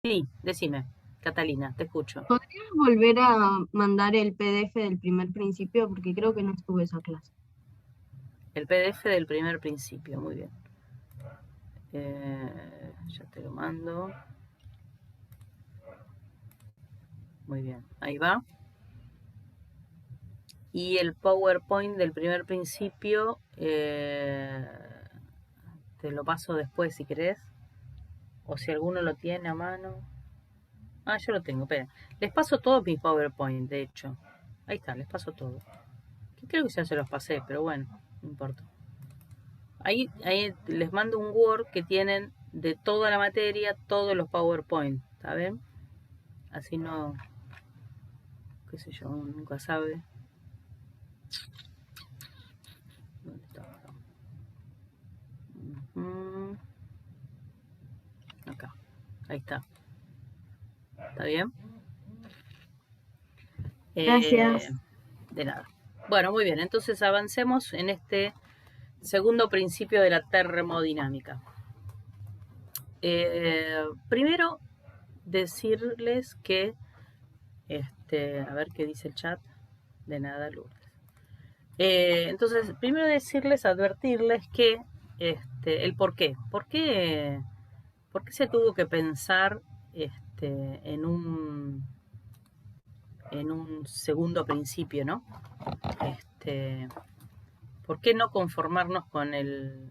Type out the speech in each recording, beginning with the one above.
Sí, decime, Catalina, te escucho. ¿Podrías volver a mandar el PDF del primer principio? Porque creo que no estuve esa clase. El PDF del primer principio, muy bien. Ya te lo mando. Muy bien, ahí va. Y el PowerPoint del primer principio, te lo paso después si querés. O si alguno lo tiene a mano. Ah, yo lo tengo, espera. Les paso todo mi PowerPoint, de hecho. Ahí está, les paso todo. Que creo que ya se los pasé, pero bueno, no importa. Ahí les mando un Word que tienen de toda la materia, todos los PowerPoint, ¿saben? Así no, qué sé yo, uno nunca sabe. ¿Dónde está? Mm, acá, ahí está. ¿Está bien? Eh, Gracias. de nada. Bueno, muy bien, entonces avancemos en este segundo principio de la termodinámica. Primero, decirles que, a ver qué dice el chat. De nada, Lourdes. Entonces, primero decirles, advertirles que el por qué. ¿Por qué se tuvo que pensar en un segundo principio, ¿no? Este, ¿Por qué no conformarnos eh,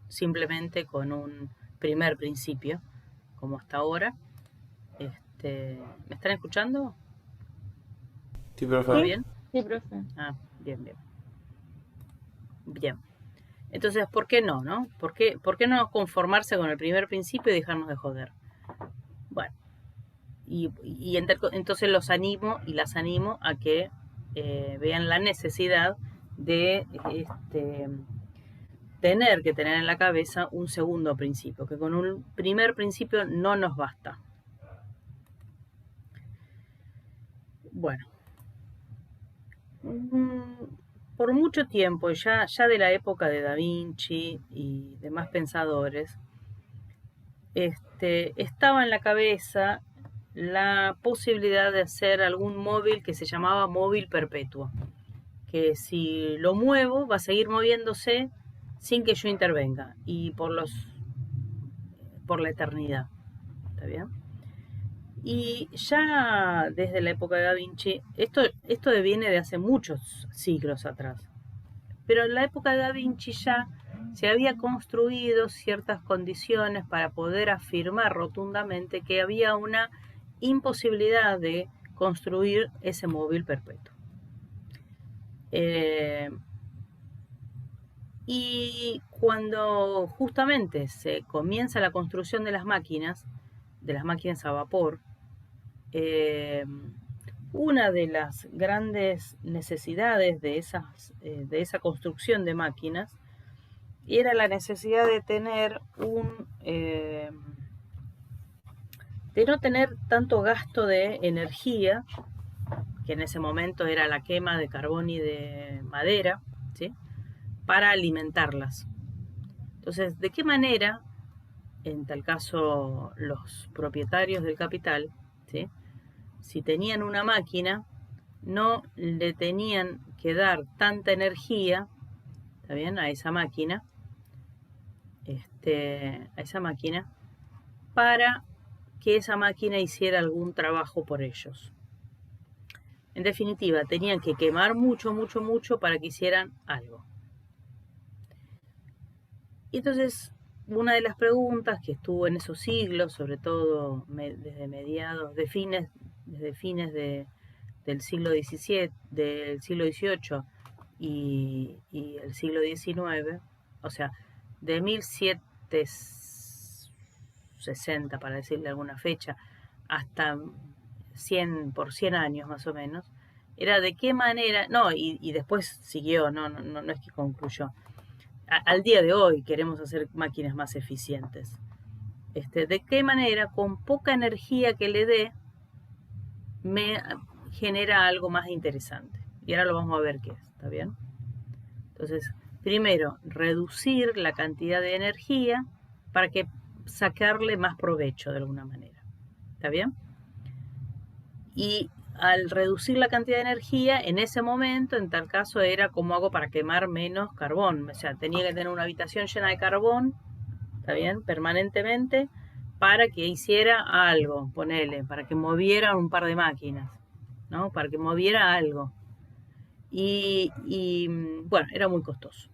simplemente con un primer principio, como hasta ahora? ¿Me están escuchando? Sí, ¿Todo profe. ¿Sí? bien? Sí, profe. Ah, bien, bien. Bien. Entonces, ¿por qué no, no? ¿Por qué no conformarse con el primer principio y dejarnos de joder? Bueno, entonces los animo y las animo a que vean la necesidad de tener que tener en la cabeza un segundo principio, que con un primer principio no nos basta. Bueno, por mucho tiempo, ya de la época de Da Vinci y demás pensadores, estaba en la cabeza la posibilidad de hacer algún móvil que se llamaba móvil perpetuo, que si lo muevo va a seguir moviéndose sin que yo intervenga y por la eternidad. ¿Está bien? Y ya desde la época de Da Vinci, esto viene de hace muchos siglos atrás, pero en la época de Da Vinci ya se había construido ciertas condiciones para poder afirmar rotundamente que había una imposibilidad de construir ese móvil perpetuo. Eh, y cuando justamente se comienza la construcción de las máquinas a vapor, eh, una de las grandes necesidades de esa construcción de máquinas era la necesidad de tener de no tener tanto gasto de energía, que en ese momento era la quema de carbón y de madera, ¿sí? Para alimentarlas. Entonces, ¿de qué manera, en tal caso, los propietarios del capital, ¿sí? Si tenían una máquina, no le tenían que dar tanta energía, ¿está bien? A esa máquina, para que esa máquina hiciera algún trabajo por ellos. En definitiva, tenían que quemar mucho, mucho, mucho para que hicieran algo. Y entonces, una de las preguntas que estuvo en esos siglos, sobre todo desde mediados, desde fines del siglo XVII, del siglo XVIII y el siglo XIX, o sea, de 1760, para decirle alguna fecha, hasta 100 años más o menos, era de qué manera, no, y después siguió, no es que concluyó. Al día de hoy queremos hacer máquinas más eficientes. De qué manera, con poca energía que le dé, me genera algo más interesante. Y ahora lo vamos a ver qué es, ¿está bien? Entonces, primero, reducir la cantidad de energía para que sacarle más provecho de alguna manera. ¿Está bien? Y al reducir la cantidad de energía, en ese momento, en tal caso, era cómo hago para quemar menos carbón. O sea, tenía que tener una habitación llena de carbón, ¿está bien? Permanentemente, para que hiciera algo, ponele, para que moviera un par de máquinas, ¿no? Para que moviera algo. Y bueno, era muy costoso.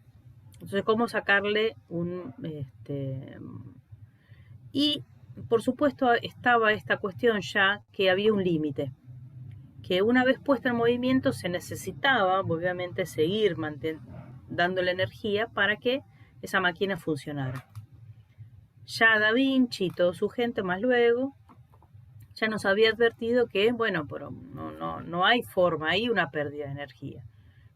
Entonces, ¿cómo sacarle un... Y, por supuesto, estaba esta cuestión ya que había un límite. Que una vez puesta en movimiento se necesitaba, obviamente, seguir dándole energía para que esa máquina funcionara. Ya Da Vinci y toda su gente más luego ya nos había advertido que, bueno, pero no hay forma, hay una pérdida de energía,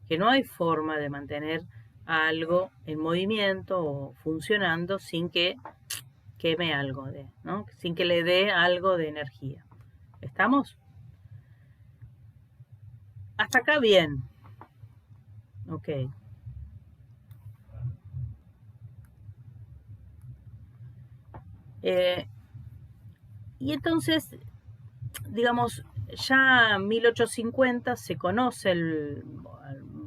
que no hay forma de mantener algo en movimiento o funcionando sin que queme algo, ¿no? Sin que le dé algo de energía. ¿Estamos? Hasta acá bien. Ok. Y entonces, digamos, ya en 1850 se conoce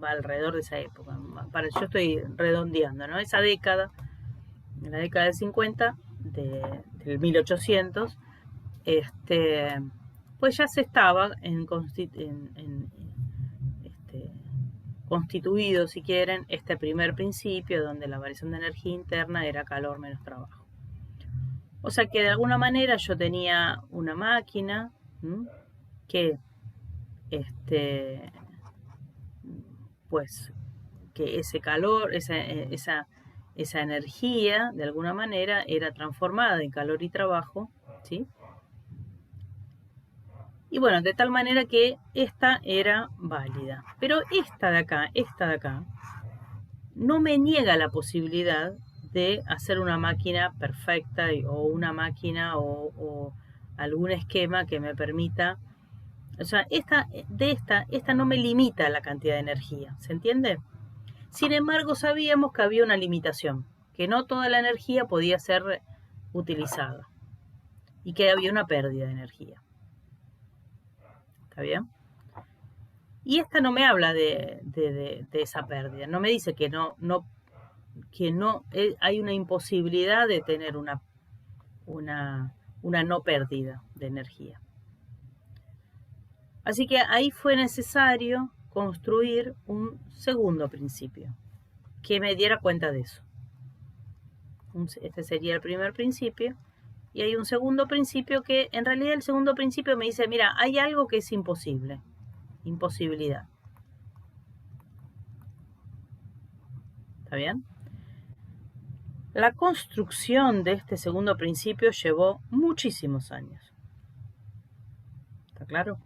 alrededor de esa época. Yo estoy redondeando, ¿no? Esa década, en la década del 50, del 1800, pues ya se estaba constituido, si quieren, este primer principio donde la variación de energía interna era calor menos trabajo. O sea que de alguna manera yo tenía una máquina, ¿m?, que pues que ese calor, esa energía de alguna manera era transformada en calor y trabajo, ¿sí? Y bueno, de tal manera que esta era válida. Pero esta de acá, no me niega la posibilidad de hacer una máquina perfecta o una máquina o algún esquema que me permita. O sea, esta no me limita la cantidad de energía, ¿se entiende? Sin embargo, sabíamos que había una limitación, que no toda la energía podía ser utilizada y que había una pérdida de energía. ¿Está bien? Y esta no me habla de esa pérdida, no me dice que hay una imposibilidad de tener una no pérdida de energía. Así que ahí fue necesario construir un segundo principio que me diera cuenta de eso. Este sería el primer principio. Y hay un segundo principio que, en realidad, el segundo principio me dice, mira, hay algo que es imposible. Imposibilidad. ¿Está bien? La construcción de este segundo principio llevó muchísimos años. ¿Está claro?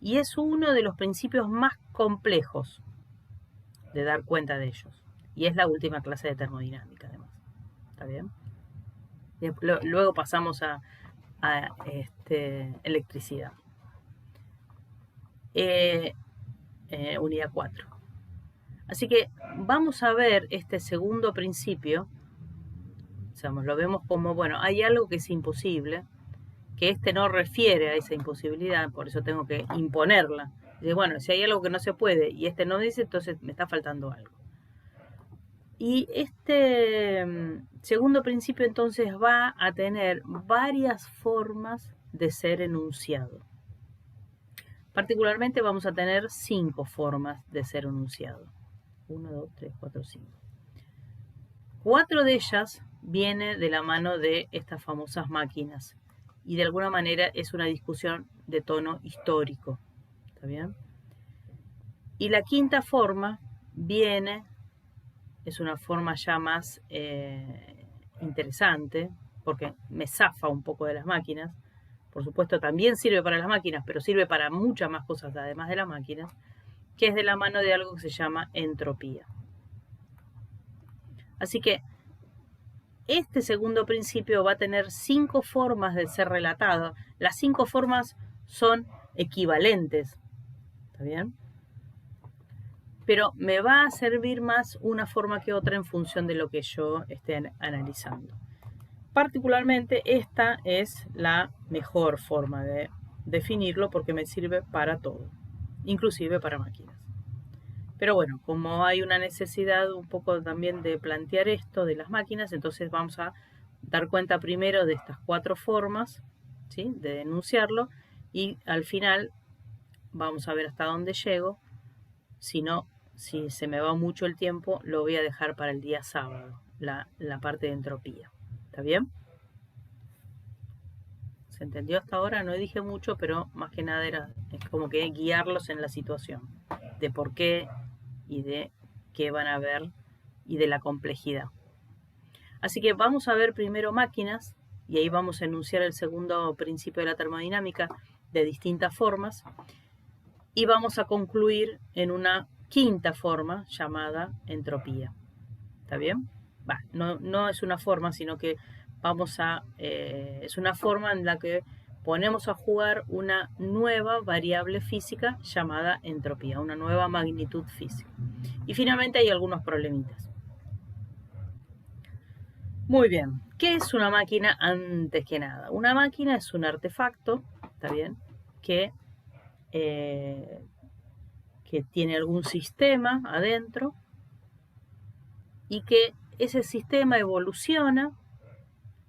Y es uno de los principios más complejos de dar cuenta de ellos. Y es la última clase de termodinámica, además. ¿Está bien? Luego pasamos a electricidad. Unidad 4. Así que vamos a ver este segundo principio. Lo vemos como, bueno, hay algo que es imposible, que no refiere a esa imposibilidad, por eso tengo que imponerla. Dice, bueno, si hay algo que no se puede y no dice, entonces me está faltando algo. Y este segundo principio entonces va a tener varias formas de ser enunciado. Particularmente vamos a tener 5 formas de ser enunciado. 1, 2, 3, 4, 5. 4 de ellas viene de la mano de estas famosas máquinas y de alguna manera es una discusión de tono histórico. ¿Está bien? Y la quinta forma es una forma ya más interesante, porque me zafa un poco de las máquinas. Por supuesto, también sirve para las máquinas, pero sirve para muchas más cosas además de las máquinas, que es de la mano de algo que se llama entropía. Así que este segundo principio va a tener 5 formas de ser relatado. Las 5 formas son equivalentes. ¿Está bien? Pero me va a servir más una forma que otra en función de lo que yo esté analizando. Particularmente esta es la mejor forma de definirlo porque me sirve para todo, inclusive para máquinas. Pero bueno, como hay una necesidad un poco también de plantear esto de las máquinas, entonces vamos a dar cuenta primero de estas 4 formas, ¿sí?, de denunciarlo, y al final vamos a ver hasta dónde llego. Si no, si se me va mucho el tiempo, lo voy a dejar para el día sábado, la parte de entropía. ¿Está bien? ¿Se entendió hasta ahora? No dije mucho, pero más que nada es como que guiarlos en la situación, de por qué y de qué van a ver y de la complejidad. Así que vamos a ver primero máquinas y ahí vamos a enunciar el segundo principio de la termodinámica de distintas formas y vamos a concluir en una quinta forma llamada entropía. ¿Está bien? No es una forma, sino que es una forma en la que ponemos a jugar una nueva variable física llamada entropía, una nueva magnitud física. Y finalmente hay algunos problemitas. Muy bien, ¿qué es una máquina antes que nada? Una máquina es un artefacto, ¿está bien?, que tiene algún sistema adentro y que ese sistema evoluciona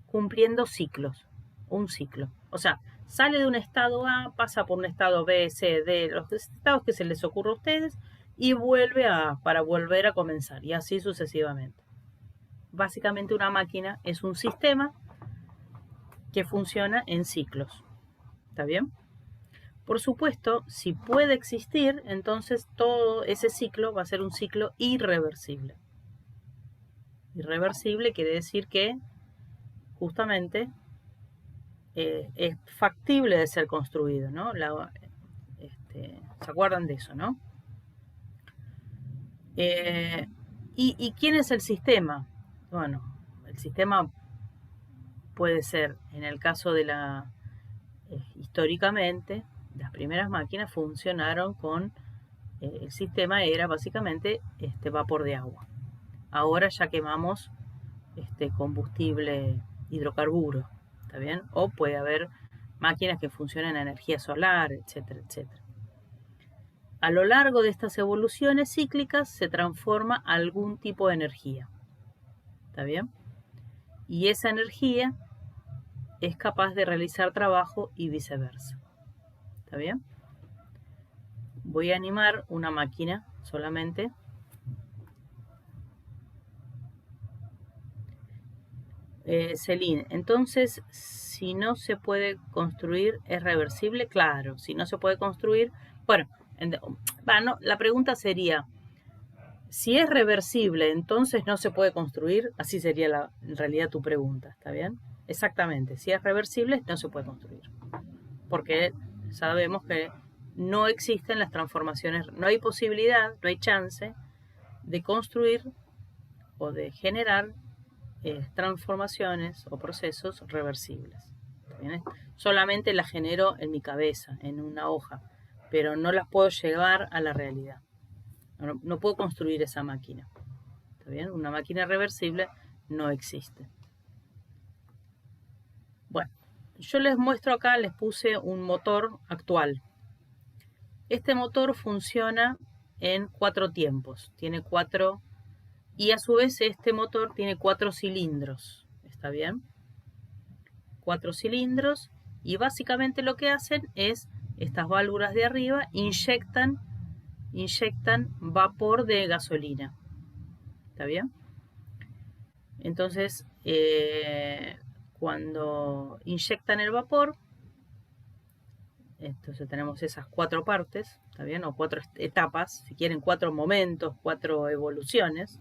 cumpliendo ciclos, un ciclo. O sea, sale de un estado A, pasa por un estado B, C, D, los estados que se les ocurra a ustedes y vuelve para volver a comenzar y así sucesivamente. Básicamente una máquina es un sistema que funciona en ciclos. ¿Está bien? Por supuesto, si puede existir, entonces todo ese ciclo va a ser un ciclo irreversible. Irreversible quiere decir que justamente es factible de ser construido, ¿no? ¿Se acuerdan de eso, no? ¿Y quién es el sistema? Bueno, el sistema puede ser, en el caso de históricamente, las primeras máquinas funcionaron con, el sistema era básicamente vapor de agua. Ahora ya quemamos combustible, hidrocarburo, ¿está bien? O puede haber máquinas que funcionan a energía solar, etcétera, etcétera. A lo largo de estas evoluciones cíclicas se transforma algún tipo de energía, ¿está bien? Y esa energía es capaz de realizar trabajo y viceversa, ¿está bien? Voy a animar una máquina solamente. Celine, entonces, si no se puede construir, ¿es reversible? Claro, si no se puede construir, bueno, la pregunta sería, si es reversible, entonces no se puede construir, así sería en realidad tu pregunta, ¿está bien? Exactamente, si es reversible, no se puede construir, porque sabemos que no existen las transformaciones, no hay posibilidad, no hay chance de construir o de generar transformaciones o procesos reversibles. ¿Bien? Solamente las genero en mi cabeza, en una hoja, pero no las puedo llevar a la realidad. No puedo construir esa máquina. ¿Está bien? Una máquina reversible no existe. Bueno, yo les muestro acá, les puse un motor actual. Este motor funciona en 4 tiempos. Tiene 4. Y a su vez este motor tiene 4 cilindros, ¿está bien? 4 cilindros y básicamente lo que hacen es, estas válvulas de arriba inyectan vapor de gasolina, ¿está bien? Entonces, cuando inyectan el vapor, entonces tenemos esas 4 partes, ¿está bien? O 4 etapas, si quieren 4 momentos, 4 evoluciones.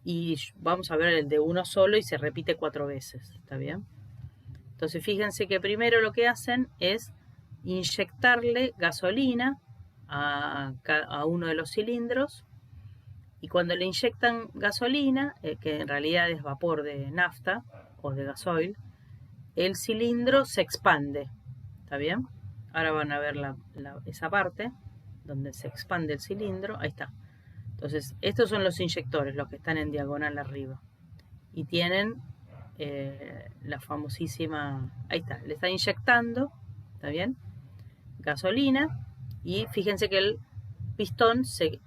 Y vamos a ver el de uno solo y se repite 4 veces, ¿está bien? Entonces fíjense que primero lo que hacen es inyectarle gasolina a uno de los cilindros y cuando le inyectan gasolina, que en realidad es vapor de nafta o de gasoil, el cilindro se expande, ¿está bien? Ahora van a ver esa parte donde se expande el cilindro, ahí está. Entonces, estos son los inyectores, los que están en diagonal arriba. Y tienen la famosísima, ahí está, le está inyectando, ¿está bien? Gasolina, y fíjense que el pistón se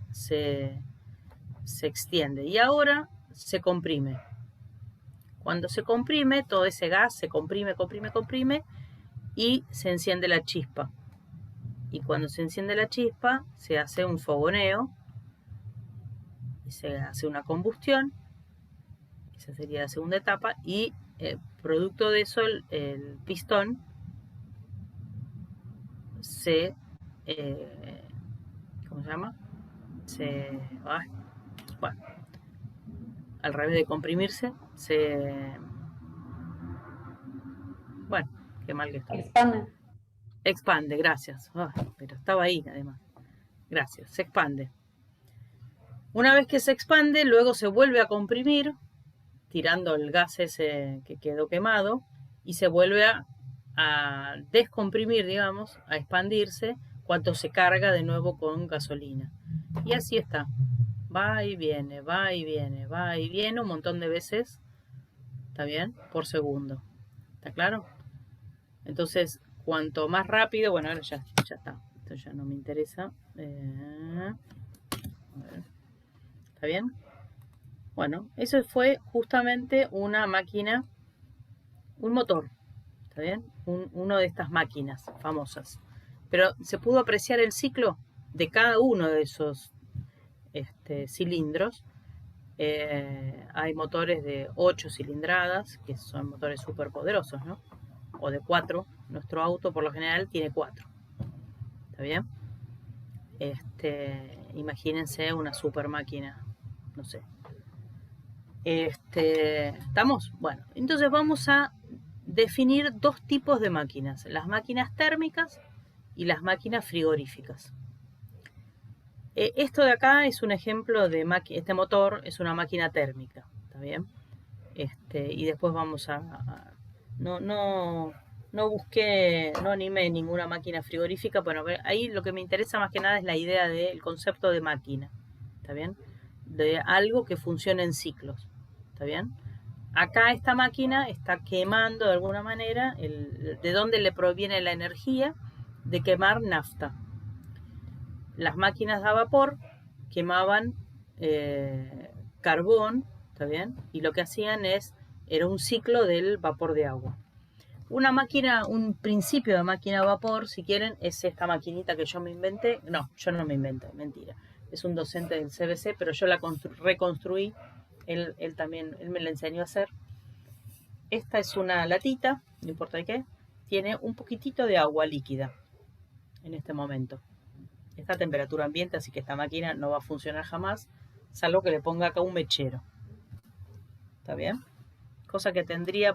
extiende y ahora se comprime. Cuando se comprime, todo ese gas se comprime y se enciende la chispa. Y cuando se enciende la chispa, se hace un fogoneo y se hace una combustión. Esa sería la segunda etapa. Y producto de eso, el pistón se... ¿cómo se llama? Bueno, al revés de comprimirse, bueno, qué mal que está. Expande, gracias. Pero estaba ahí además. Gracias, se expande. Una vez que se expande, luego se vuelve a comprimir, tirando el gas ese que quedó quemado, y se vuelve a descomprimir, digamos, a expandirse, cuando se carga de nuevo con gasolina. Y así está. Va y viene, va y viene, va y viene un montón de veces, ¿está bien? Por segundo. ¿Está claro? Entonces, cuanto más rápido, bueno, ahora ya está. Esto ya no me interesa. A ver. ¿Está bien? Bueno, eso fue justamente una máquina, un motor. ¿Está bien? Uno de estas máquinas famosas. Pero se pudo apreciar el ciclo de cada uno de esos cilindros. Hay motores de 8 cilindradas, que son motores súper poderosos, ¿no? O de 4. Nuestro auto por lo general tiene 4. ¿Está bien? Imagínense una super máquina, no sé. ¿Estamos? Bueno, entonces vamos a definir dos tipos de máquinas, las máquinas térmicas y las máquinas frigoríficas. Esto de acá es un ejemplo de este motor es una máquina térmica, ¿está bien? Y después vamos no busqué, no animé ninguna máquina frigorífica. Bueno, ahí lo que me interesa más que nada es la idea del concepto de máquina, ¿está bien? De algo que funcione en ciclos, ¿está bien? Acá esta máquina está quemando de alguna manera, ¿de dónde le proviene la energía? De quemar nafta. Las máquinas a vapor quemaban carbón, ¿está bien? Y lo que hacían era un ciclo del vapor de agua. Una máquina, un principio de máquina a vapor, si quieren, es esta maquinita que yo me inventé. No, yo no me inventé, mentira. Es un docente del CBC, pero yo la reconstruí. Él me la enseñó a hacer. Esta es una latita, no importa de qué. Tiene un poquitito de agua líquida en este momento. Está a temperatura ambiente, así que esta máquina no va a funcionar jamás, salvo que le ponga acá un mechero. ¿Está bien? Cosa que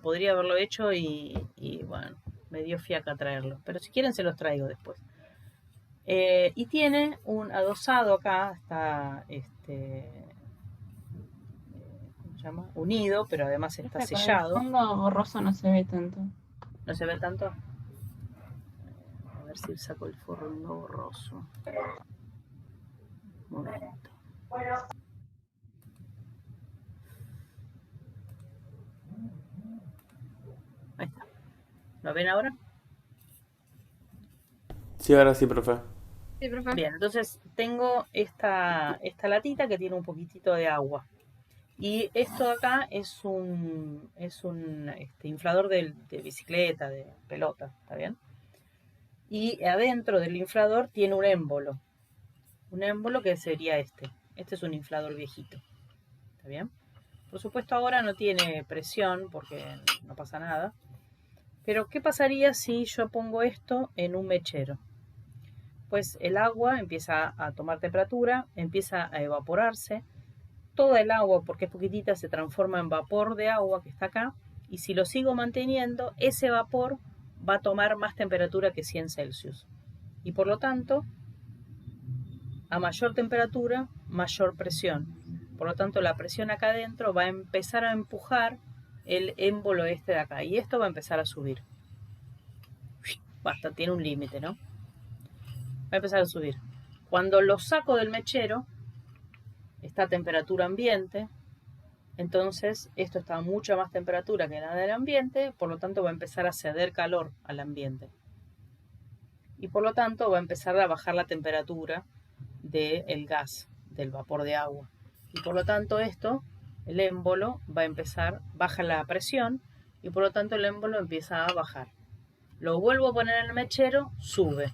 podría haberlo hecho y bueno, me dio fiaca traerlo. Pero si quieren se los traigo después. Y tiene un adosado acá, está ¿cómo se llama? Unido, pero además está sellado. El fondo borroso no se ve tanto. ¿No se ve tanto? A ver si saco el fondo borroso. Un momento. Ahí está. ¿Lo ven ahora? Sí, ahora sí, profe. Sí, profe. Bien, entonces tengo esta latita que tiene un poquitito de agua. Y esto de acá es un inflador de bicicleta, de pelota, ¿está bien? Y adentro del inflador tiene un émbolo. Un émbolo que sería este. Este es un inflador viejito. ¿Está bien? Por supuesto ahora no tiene presión porque no pasa nada. Pero ¿qué pasaría si yo pongo esto en un mechero? Pues el agua empieza a tomar temperatura, empieza a evaporarse. Toda el agua, porque es poquitita, se transforma en vapor de agua que está acá. Y si lo sigo manteniendo, ese vapor va a tomar más temperatura que 100 Celsius. Y por lo tanto, a mayor temperatura, mayor presión. Por lo tanto, la presión acá adentro va a empezar a empujar el émbolo de acá. Y esto va a empezar a subir. Basta, tiene un límite, ¿no? Va a empezar a subir. Cuando lo saco del mechero, está a temperatura ambiente, Entonces, esto está a mucha más temperatura que la del ambiente, por lo tanto va a empezar a ceder calor al ambiente. Y por lo tanto va a empezar a bajar la temperatura del gas, del vapor de agua. Y por lo tanto esto, el émbolo va a empezar, baja la presión y por lo tanto el émbolo empieza a bajar. Lo vuelvo a poner en el mechero, sube.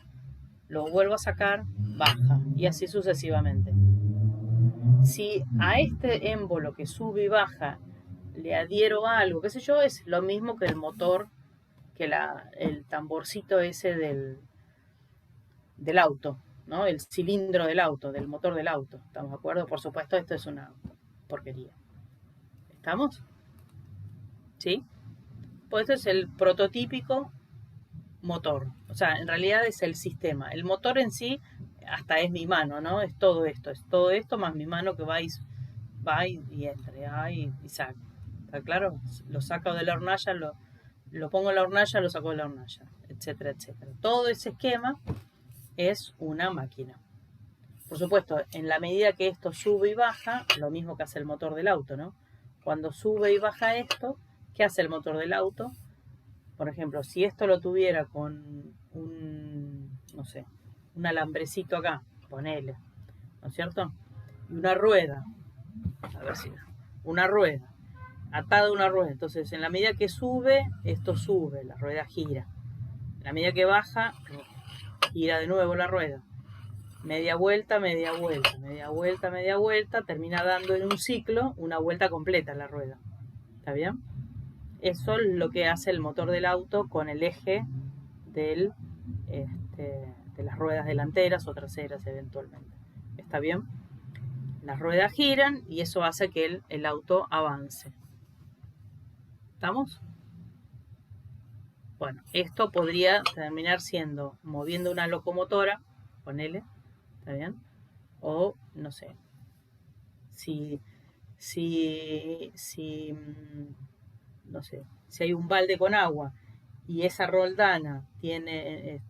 Lo vuelvo a sacar, baja. Y así sucesivamente. Si a este émbolo que sube y baja le adhiero algo, qué sé yo, es lo mismo que el motor, que el tamborcito ese del auto, ¿no? El cilindro del auto, del motor del auto. ¿Estamos de acuerdo? Por supuesto, esto es una porquería. ¿Estamos? ¿Sí? Pues esto es el prototípico motor. O sea, en realidad es el sistema. El motor en sí hasta es mi mano, ¿no? Es todo esto más mi mano que va y entra y saca. ¿Está claro? Lo saco de la hornalla, lo pongo en la hornalla, lo saco de la hornalla, etcétera, etcétera. Todo ese esquema es una máquina. Por supuesto, en la medida que esto sube y baja, lo mismo que hace el motor del auto, ¿no? Cuando sube y baja esto, ¿qué hace el motor del auto? Por ejemplo, si esto lo tuviera con no sé, un alambrecito acá, ponele, ¿no es cierto? Y una rueda, a ver si una rueda, atada a una rueda. Entonces, en la medida que sube, esto sube, la rueda gira. En la medida que baja, gira de nuevo la rueda. Media vuelta, media vuelta, media vuelta, media vuelta, termina dando en un ciclo una vuelta completa la rueda. ¿Está bien? Eso es lo que hace el motor del auto con el eje de las ruedas delanteras o traseras eventualmente. ¿Está bien? Las ruedas giran y eso hace que el auto avance. ¿Estamos? Bueno, esto podría terminar siendo moviendo una locomotora, ponele, ¿está bien? O, no sé, no sé, si hay un balde con agua y esa roldana tiene,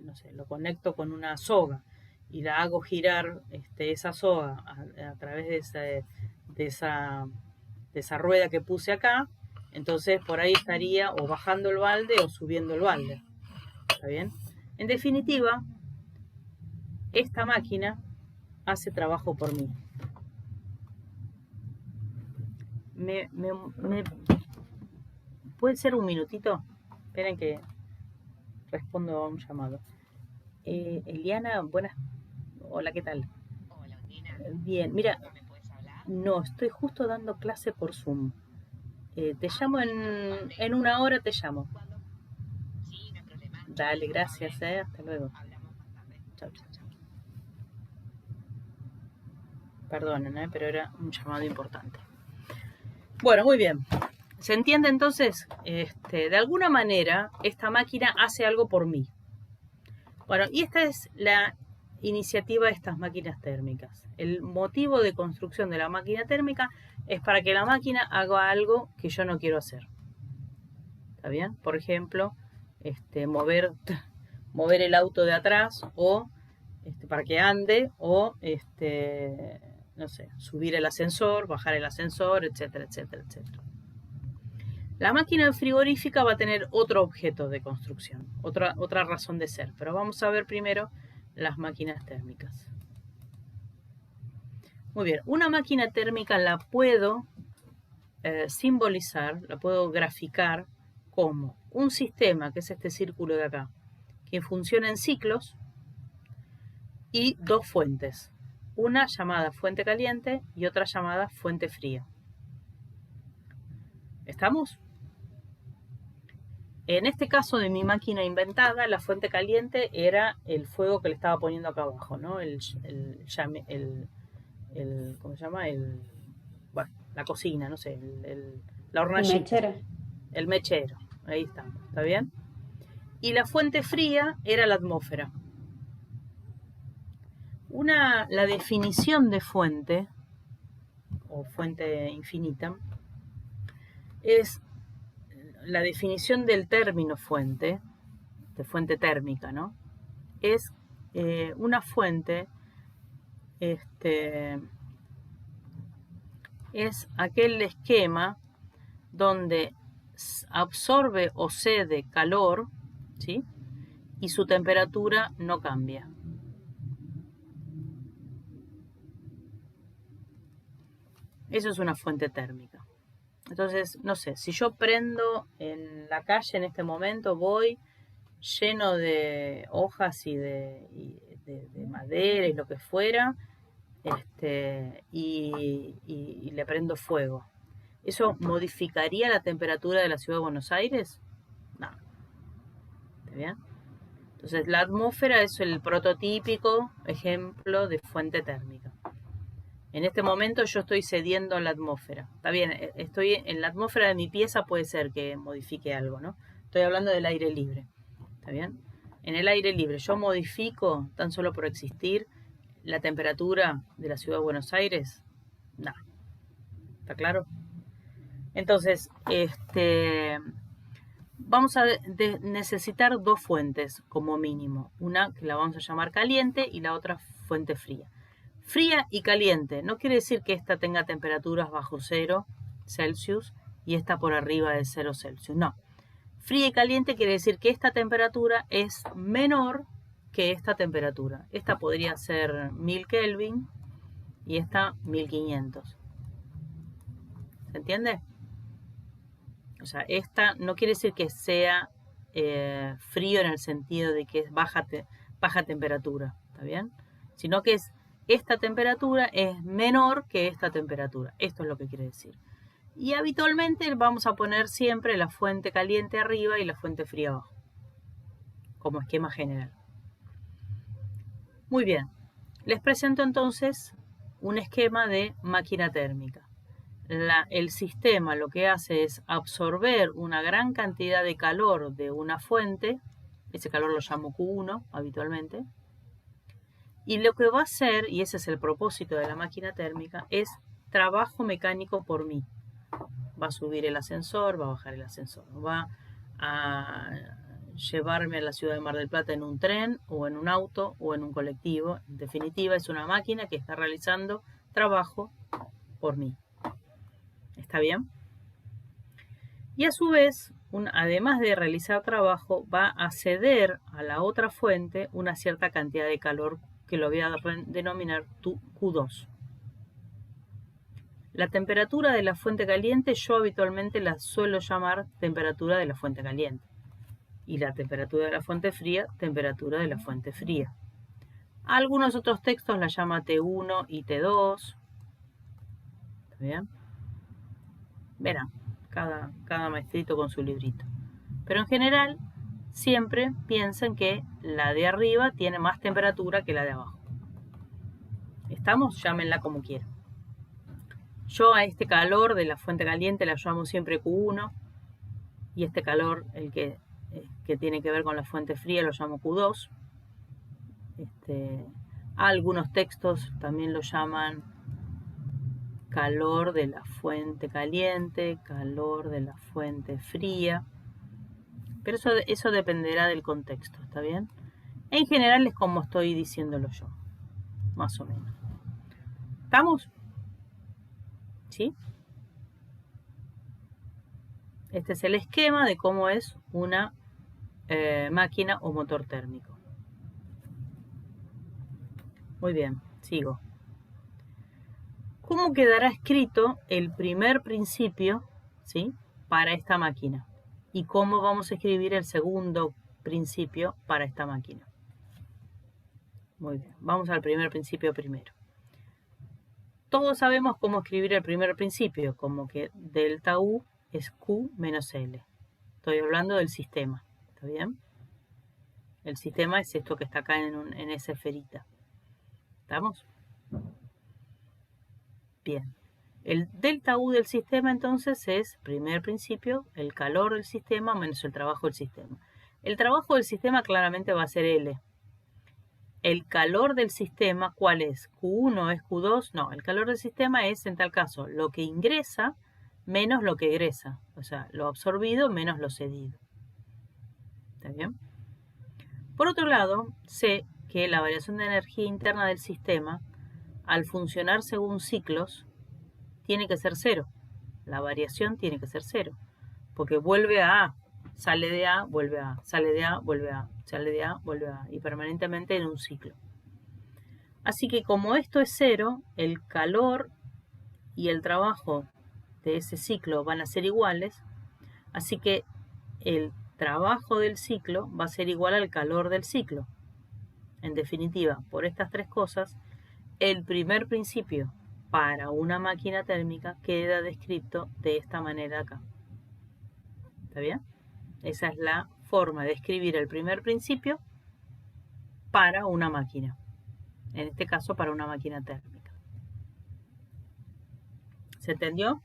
no sé, lo conecto con una soga y la hago girar esa soga a través de esa rueda que puse acá, entonces por ahí estaría o bajando el balde o subiendo el balde. ¿Está bien? En definitiva, esta máquina hace trabajo por mí. ¿Puede ser un minutito? Esperen que respondo a un llamado. Eliana, buenas. Hola, ¿qué tal? Hola, Nina. Bien, mira, ¿Me puedes hablar? no, estoy justo dando clase por Zoom. Te llamo en una hora, te llamo. ¿Cuándo? Sí, no hay problema. Dale, gracias, hasta luego. Hablamos más tarde. Chao, chao, chao. Perdonen, pero era un llamado importante. Bueno, muy bien. ¿Se entiende entonces? De alguna manera, esta máquina hace algo por mí. Bueno, y esta es la iniciativa de estas máquinas térmicas. El motivo de construcción de la máquina térmica es para que la máquina haga algo que yo no quiero hacer. ¿Está bien? Por ejemplo, mover el auto de atrás o para que ande o no sé, subir el ascensor, bajar el ascensor, etcétera, etcétera, etcétera. La máquina frigorífica va a tener otro objeto de construcción, otra razón de ser, pero vamos a ver primero las máquinas térmicas. Muy bien, una máquina térmica la puedo simbolizar, la puedo graficar como un sistema, que es este círculo de acá, que funciona en ciclos y dos fuentes, una llamada fuente caliente y otra llamada fuente fría. ¿Estamos? En este caso de mi máquina inventada, la fuente caliente era el fuego que le estaba poniendo acá abajo, ¿no? ¿Cómo se llama? Bueno, la cocina, no sé, la hornallita. El mechero. El mechero, ahí está, ¿está bien? Y la fuente fría era la atmósfera. La definición de fuente, o fuente infinita, es la definición del término fuente, de fuente térmica, ¿no? Es una fuente es aquel esquema donde absorbe o cede calor, ¿sí? Y su temperatura no cambia. Eso es una fuente térmica. Entonces, no sé, si yo prendo en la calle en este momento, voy lleno de hojas y de madera y lo que fuera, y le prendo fuego. ¿Eso modificaría la temperatura de la ciudad de Buenos Aires? No. ¿Está bien? Entonces, la atmósfera es el prototípico ejemplo de fuente térmica. En este momento yo estoy cediendo a la atmósfera. Está bien, estoy en la atmósfera de mi pieza, puede ser que modifique algo, ¿no? Estoy hablando del aire libre. ¿Está bien? En el aire libre yo modifico, tan solo por existir, la temperatura de la ciudad de Buenos Aires. No. ¿Está claro? Entonces, vamos a necesitar dos fuentes como mínimo. Una que la vamos a llamar caliente y la otra fuente fría. Fría y caliente no quiere decir que esta tenga temperaturas bajo 0 Celsius y esta por arriba de 0 Celsius. No. Fría y caliente quiere decir que esta temperatura es menor que esta temperatura. Esta podría ser 1000 Kelvin y esta 1500. ¿Se entiende? O sea, esta no quiere decir que sea frío en el sentido de que es baja temperatura, ¿está bien? Sino que esta temperatura es menor que esta temperatura. Esto es lo que quiere decir. Y habitualmente vamos a poner siempre la fuente caliente arriba y la fuente fría abajo, como esquema general. Muy bien, les presento entonces un esquema de máquina térmica. El sistema lo que hace es absorber una gran cantidad de calor de una fuente, ese calor lo llamo Q1 habitualmente, y lo que va a hacer, y ese es el propósito de la máquina térmica, es trabajo mecánico por mí. Va a subir el ascensor, va a bajar el ascensor, va a llevarme a la ciudad de Mar del Plata en un tren o en un auto o en un colectivo. En definitiva, es una máquina que está realizando trabajo por mí. ¿Está bien? Y a su vez, además de realizar trabajo, va a ceder a la otra fuente una cierta cantidad de calor que lo voy a denominar Q2. La temperatura de la fuente caliente yo habitualmente la suelo llamar temperatura de la fuente caliente. Y la temperatura de la fuente fría, temperatura de la fuente fría. Algunos otros textos la llaman T1 y T2. ¿Está bien? Verán, cada maestrito con su librito. Pero en general, siempre piensen que la de arriba tiene más temperatura que la de abajo. ¿Estamos? Llámenla como quieran. Yo a este calor de la fuente caliente la llamo siempre Q1. Y este calor, el que tiene que ver con la fuente fría, lo llamo Q2. Algunos textos también lo llaman calor de la fuente caliente, calor de la fuente fría. Pero eso dependerá del contexto, ¿está bien? En general es como estoy diciéndolo yo, más o menos. ¿Estamos? ¿Sí? Este es el esquema de cómo es una máquina o motor térmico. Muy bien, sigo. ¿Cómo quedará escrito el primer principio, ¿sí?, para esta máquina? ¿Y cómo vamos a escribir el segundo principio para esta máquina? Muy bien, vamos al primer principio primero. Todos sabemos cómo escribir el primer principio, como que delta U es Q menos L. Estoy hablando del sistema, ¿está bien? El sistema es esto que está acá en esa esferita. ¿Estamos? Bien. El delta U del sistema entonces es, primer principio, el calor del sistema menos el trabajo del sistema. El trabajo del sistema claramente va a ser L. El calor del sistema, ¿cuál es? ¿Q1 es Q2? No, el calor del sistema es, en tal caso, lo que ingresa menos lo que egresa. O sea, lo absorbido menos lo cedido. ¿Está bien? Por otro lado, sé que la variación de energía interna del sistema, al funcionar según ciclos, tiene que ser cero. La variación tiene que ser cero. Porque vuelve a A, sale de A, vuelve a A, sale de A, vuelve a A, sale de A, vuelve a A, y permanentemente en un ciclo. Así que como esto es cero, el calor y el trabajo de ese ciclo van a ser iguales, así que el trabajo del ciclo va a ser igual al calor del ciclo. En definitiva, por estas tres cosas, el primer principio para una máquina térmica queda descrito de esta manera acá. ¿Está bien? Esa es la forma de escribir el primer principio para una máquina. En este caso, para una máquina térmica. ¿Se entendió?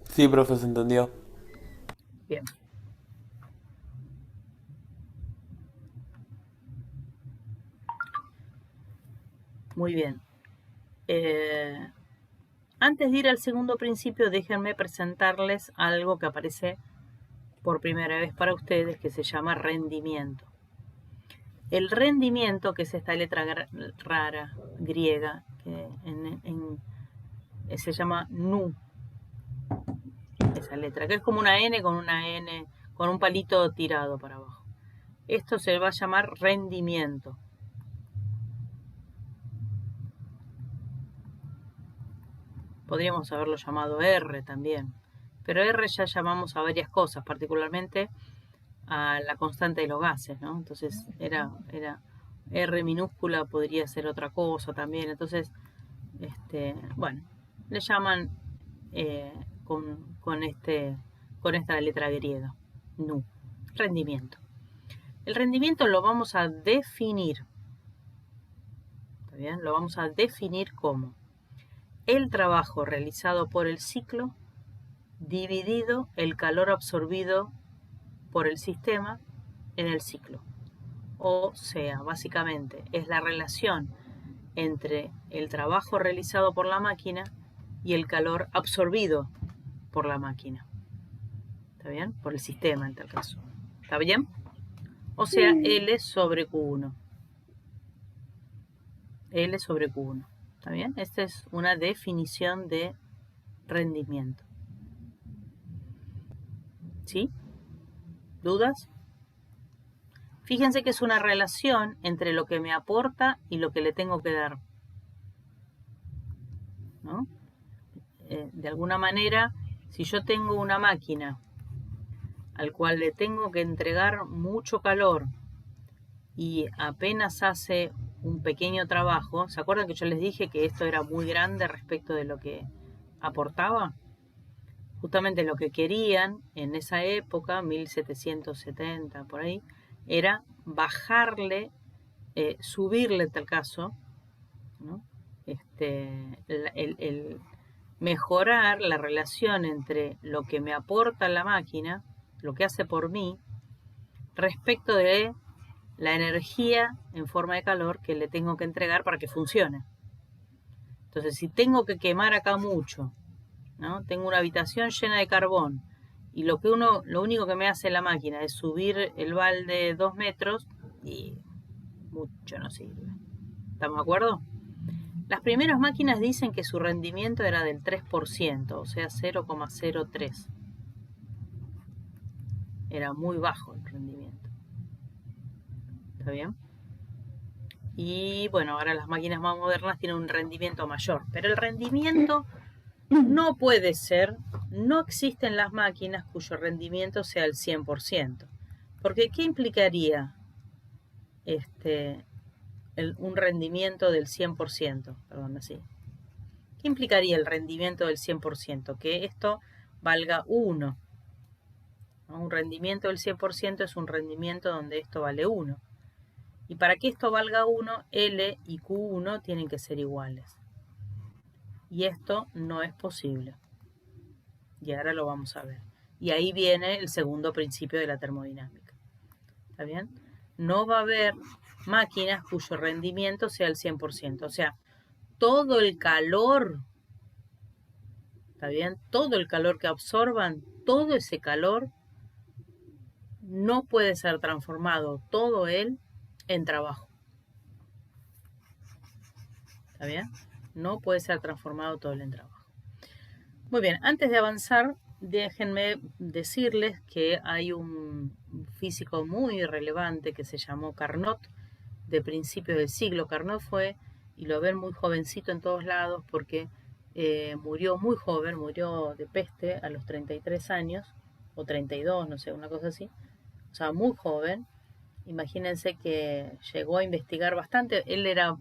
Sí, profe, se entendió. Bien. Muy bien. Antes de ir al segundo principio, déjenme presentarles algo que aparece por primera vez para ustedes, que se llama rendimiento. El rendimiento, que es esta letra rara griega, que se llama nu, esa letra, que es como una N, con un palito tirado para abajo. Esto se va a llamar rendimiento. Podríamos haberlo llamado R también, pero R ya llamamos a varias cosas, particularmente a la constante de los gases, ¿no? Entonces era R minúscula, podría ser otra cosa también. Entonces, bueno, le llaman con esta letra griega, nu, rendimiento. El rendimiento lo vamos a definir, ¿está bien? Lo vamos a definir como el trabajo realizado por el ciclo dividido el calor absorbido por el sistema en el ciclo. O sea, básicamente es la relación entre el trabajo realizado por la máquina y el calor absorbido por la máquina. ¿Está bien? Por el sistema en tal caso. ¿Está bien? O sea, L sobre Q1. L sobre Q1. ¿Está bien? Esta es una definición de rendimiento. ¿Sí? ¿Dudas? Fíjense que es una relación entre lo que me aporta y lo que le tengo que dar, ¿no? De alguna manera, si yo tengo una máquina al cual le tengo que entregar mucho calor y apenas hace un pequeño trabajo, ¿se acuerdan que yo les dije que esto era muy grande respecto de lo que aportaba? Justamente lo que querían en esa época, 1770 por ahí, era bajarle, subirle en tal caso, ¿no? El mejorar la relación entre lo que me aporta la máquina, lo que hace por mí, respecto de la energía en forma de calor que le tengo que entregar para que funcione. Entonces, si tengo que quemar acá mucho, ¿no? Tengo una habitación llena de carbón y lo único que me hace la máquina es subir el balde 2 metros y mucho no sirve. ¿Estamos de acuerdo? Las primeras máquinas dicen que su rendimiento era del 3%, o sea 0,03. Era muy bajo el rendimiento. ¿Está bien? Y bueno, ahora las máquinas más modernas tienen un rendimiento mayor, pero el rendimiento no puede ser, no existen las máquinas cuyo rendimiento sea el 100%. Porque ¿qué implicaría un rendimiento del 100%? Perdón, así. ¿Qué implicaría el rendimiento del 100%? Que esto valga 1. ¿No? Un rendimiento del 100% es un rendimiento donde esto vale 1. Y para que esto valga 1, L y Q1 tienen que ser iguales. Y esto no es posible. Y ahora lo vamos a ver. Y ahí viene el segundo principio de la termodinámica. ¿Está bien? No va a haber máquinas cuyo rendimiento sea el 100%. O sea, todo el calor, ¿está bien? Todo el calor que absorban, todo ese calor no puede ser transformado todo él en trabajo. ¿Está bien? No puede ser transformado todo él en trabajo. Muy bien, antes de avanzar, déjenme decirles que hay un físico muy relevante que se llamó Carnot, de principios del siglo. Carnot fue, y lo ven muy jovencito en todos lados, porque murió muy joven, murió de peste a los 33 años, o 32, no sé, una cosa así. O sea, muy joven. Imagínense que llegó a investigar bastante. Él era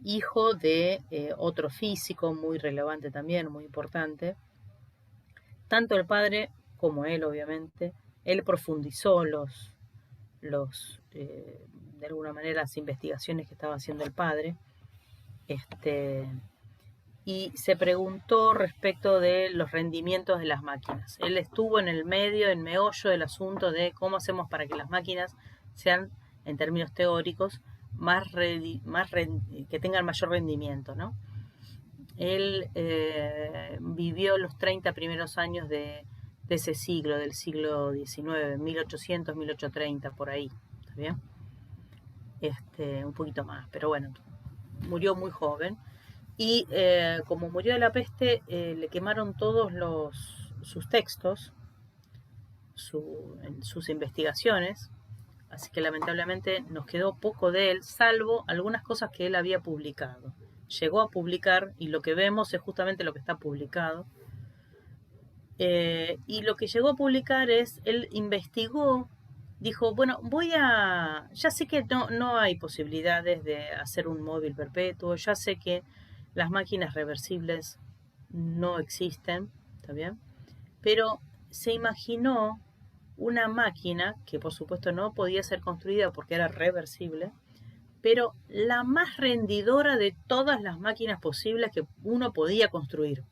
hijo de otro físico muy relevante también, muy importante. Tanto el padre como él, obviamente, él profundizó de alguna manera, las investigaciones que estaba haciendo el padre. Y se preguntó respecto de los rendimientos de las máquinas. Él estuvo en el medio, en meollo del asunto de cómo hacemos para que las máquinas sean, en términos teóricos, que tengan mayor rendimiento, ¿no? Él vivió los 30 primeros años de ese siglo, del siglo XIX, 1800, 1830, por ahí, ¿está bien? Un poquito más, pero bueno, murió muy joven. Y como murió de la peste, le quemaron todos sus textos, sus investigaciones, así que lamentablemente nos quedó poco de él, salvo algunas cosas que él había publicado. Llegó a publicar, y lo que vemos es justamente lo que está publicado. Y lo que llegó a publicar es, él investigó, dijo, bueno, ya sé que no hay posibilidades de hacer un móvil perpetuo, ya sé que las máquinas reversibles no existen, ¿está bien? Pero se imaginó una máquina que por supuesto no podía ser construida porque era reversible, pero la más rendidora de todas las máquinas posibles que uno podía construir.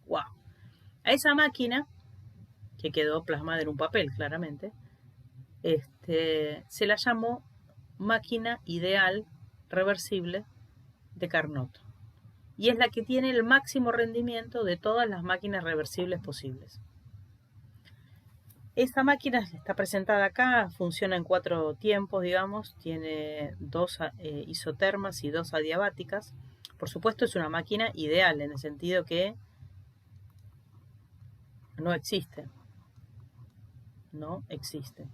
¡Wow! A esa máquina, que quedó plasmada en un papel claramente, se la llamó máquina ideal reversible de Carnot. Y es la que tiene el máximo rendimiento de todas las máquinas reversibles posibles. Esta máquina está presentada acá, funciona en 4 tiempos, digamos, tiene 2 isotermas y 2 adiabáticas. Por supuesto es una máquina ideal en el sentido que no existe. No existe.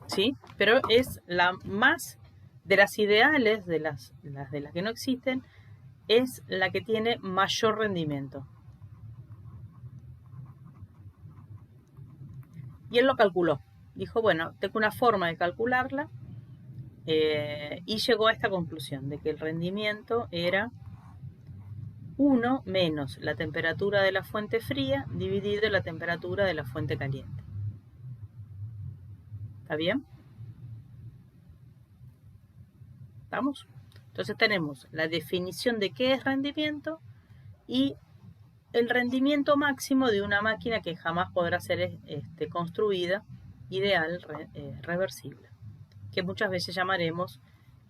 ¿Sí? Pero es la más de las ideales, de las que no existen, es la que tiene mayor rendimiento. Y él lo calculó. Dijo, bueno, tengo una forma de calcularla, y llegó a esta conclusión de que el rendimiento era 1 menos la temperatura de la fuente fría dividido la temperatura de la fuente caliente. ¿Está bien? ¿Estamos? Entonces tenemos la definición de qué es rendimiento y el rendimiento máximo de una máquina que jamás podrá ser construida, ideal, reversible, que muchas veces llamaremos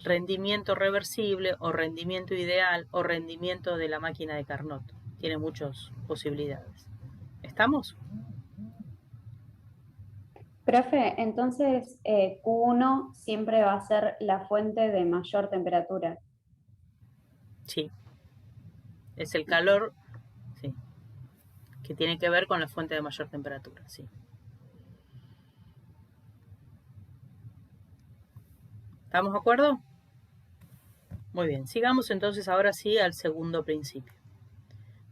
rendimiento reversible o rendimiento ideal o rendimiento de la máquina de Carnot. Tiene muchas posibilidades. ¿Estamos? Profe, entonces Q1 siempre va a ser la fuente de mayor temperatura. Sí. Es el calor, sí, que tiene que ver con la fuente de mayor temperatura, sí. ¿Estamos de acuerdo? Muy bien, sigamos entonces ahora sí al segundo principio.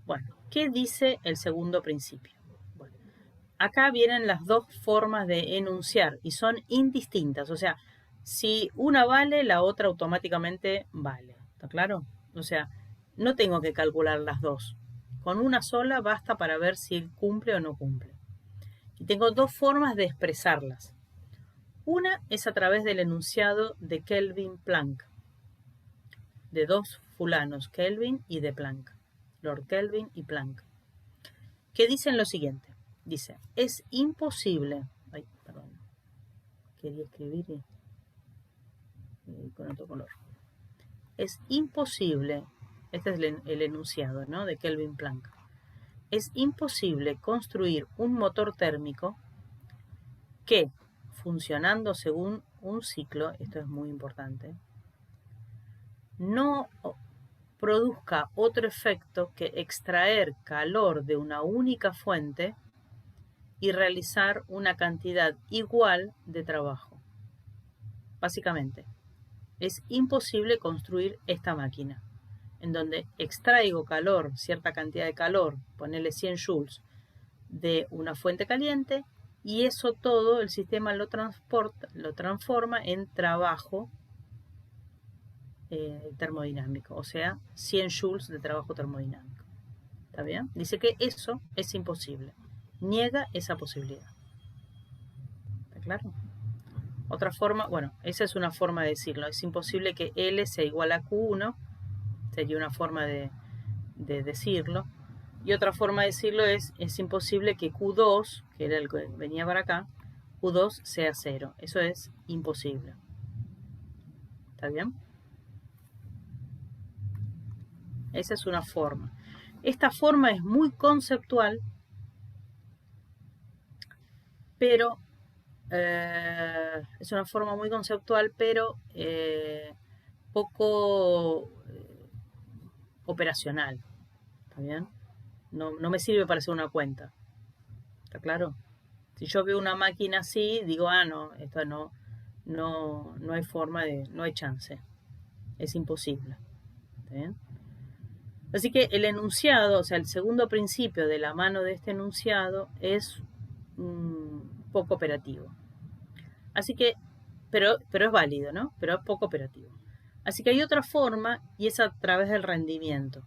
Bueno, ¿qué dice el segundo principio? Bueno, acá vienen las dos formas de enunciar y son indistintas, o sea, si una vale, la otra automáticamente vale, ¿está claro? O sea, no tengo que calcular las dos. Con una sola basta para ver si cumple o no cumple. Y tengo dos formas de expresarlas. Una es a través del enunciado de Kelvin-Planck, de dos fulanos, Kelvin y de Planck, Lord Kelvin y Planck, que dicen lo siguiente. Dice, es imposible, quería escribir con otro color. Es imposible Este es el enunciado, ¿no?, de Kelvin Planck. Es imposible construir un motor térmico que, funcionando según un ciclo, esto es muy importante, no produzca otro efecto que extraer calor de una única fuente y realizar una cantidad igual de trabajo. Básicamente, es imposible construir esta máquina, en donde extraigo calor, cierta cantidad de calor, ponerle 100 joules, de una fuente caliente, y eso todo el sistema lo transforma en trabajo termodinámico, o sea, 100 joules de trabajo termodinámico. ¿Está bien? Dice que eso es imposible. Niega esa posibilidad. ¿Está claro? Otra forma, bueno, esa es una forma de decirlo. Es imposible que L sea igual a Q1, sería una forma de decirlo. Y otra forma de decirlo es imposible que Q2, que era el que venía para acá, Q2 sea 0. Eso es imposible. ¿Está bien? Esa es una forma. Esta forma es muy conceptual, pero es una forma muy conceptual, pero poco operacional. ¿Está bien? No me sirve para hacer una cuenta. ¿Está claro? Si yo veo una máquina así, digo, no, esto no hay forma no hay chance. Es imposible. ¿Está bien? Así que el enunciado, o sea, el segundo principio de la mano de este enunciado es poco operativo. Así que, pero es válido, ¿no? Pero es poco operativo. Así que hay otra forma y es a través del rendimiento.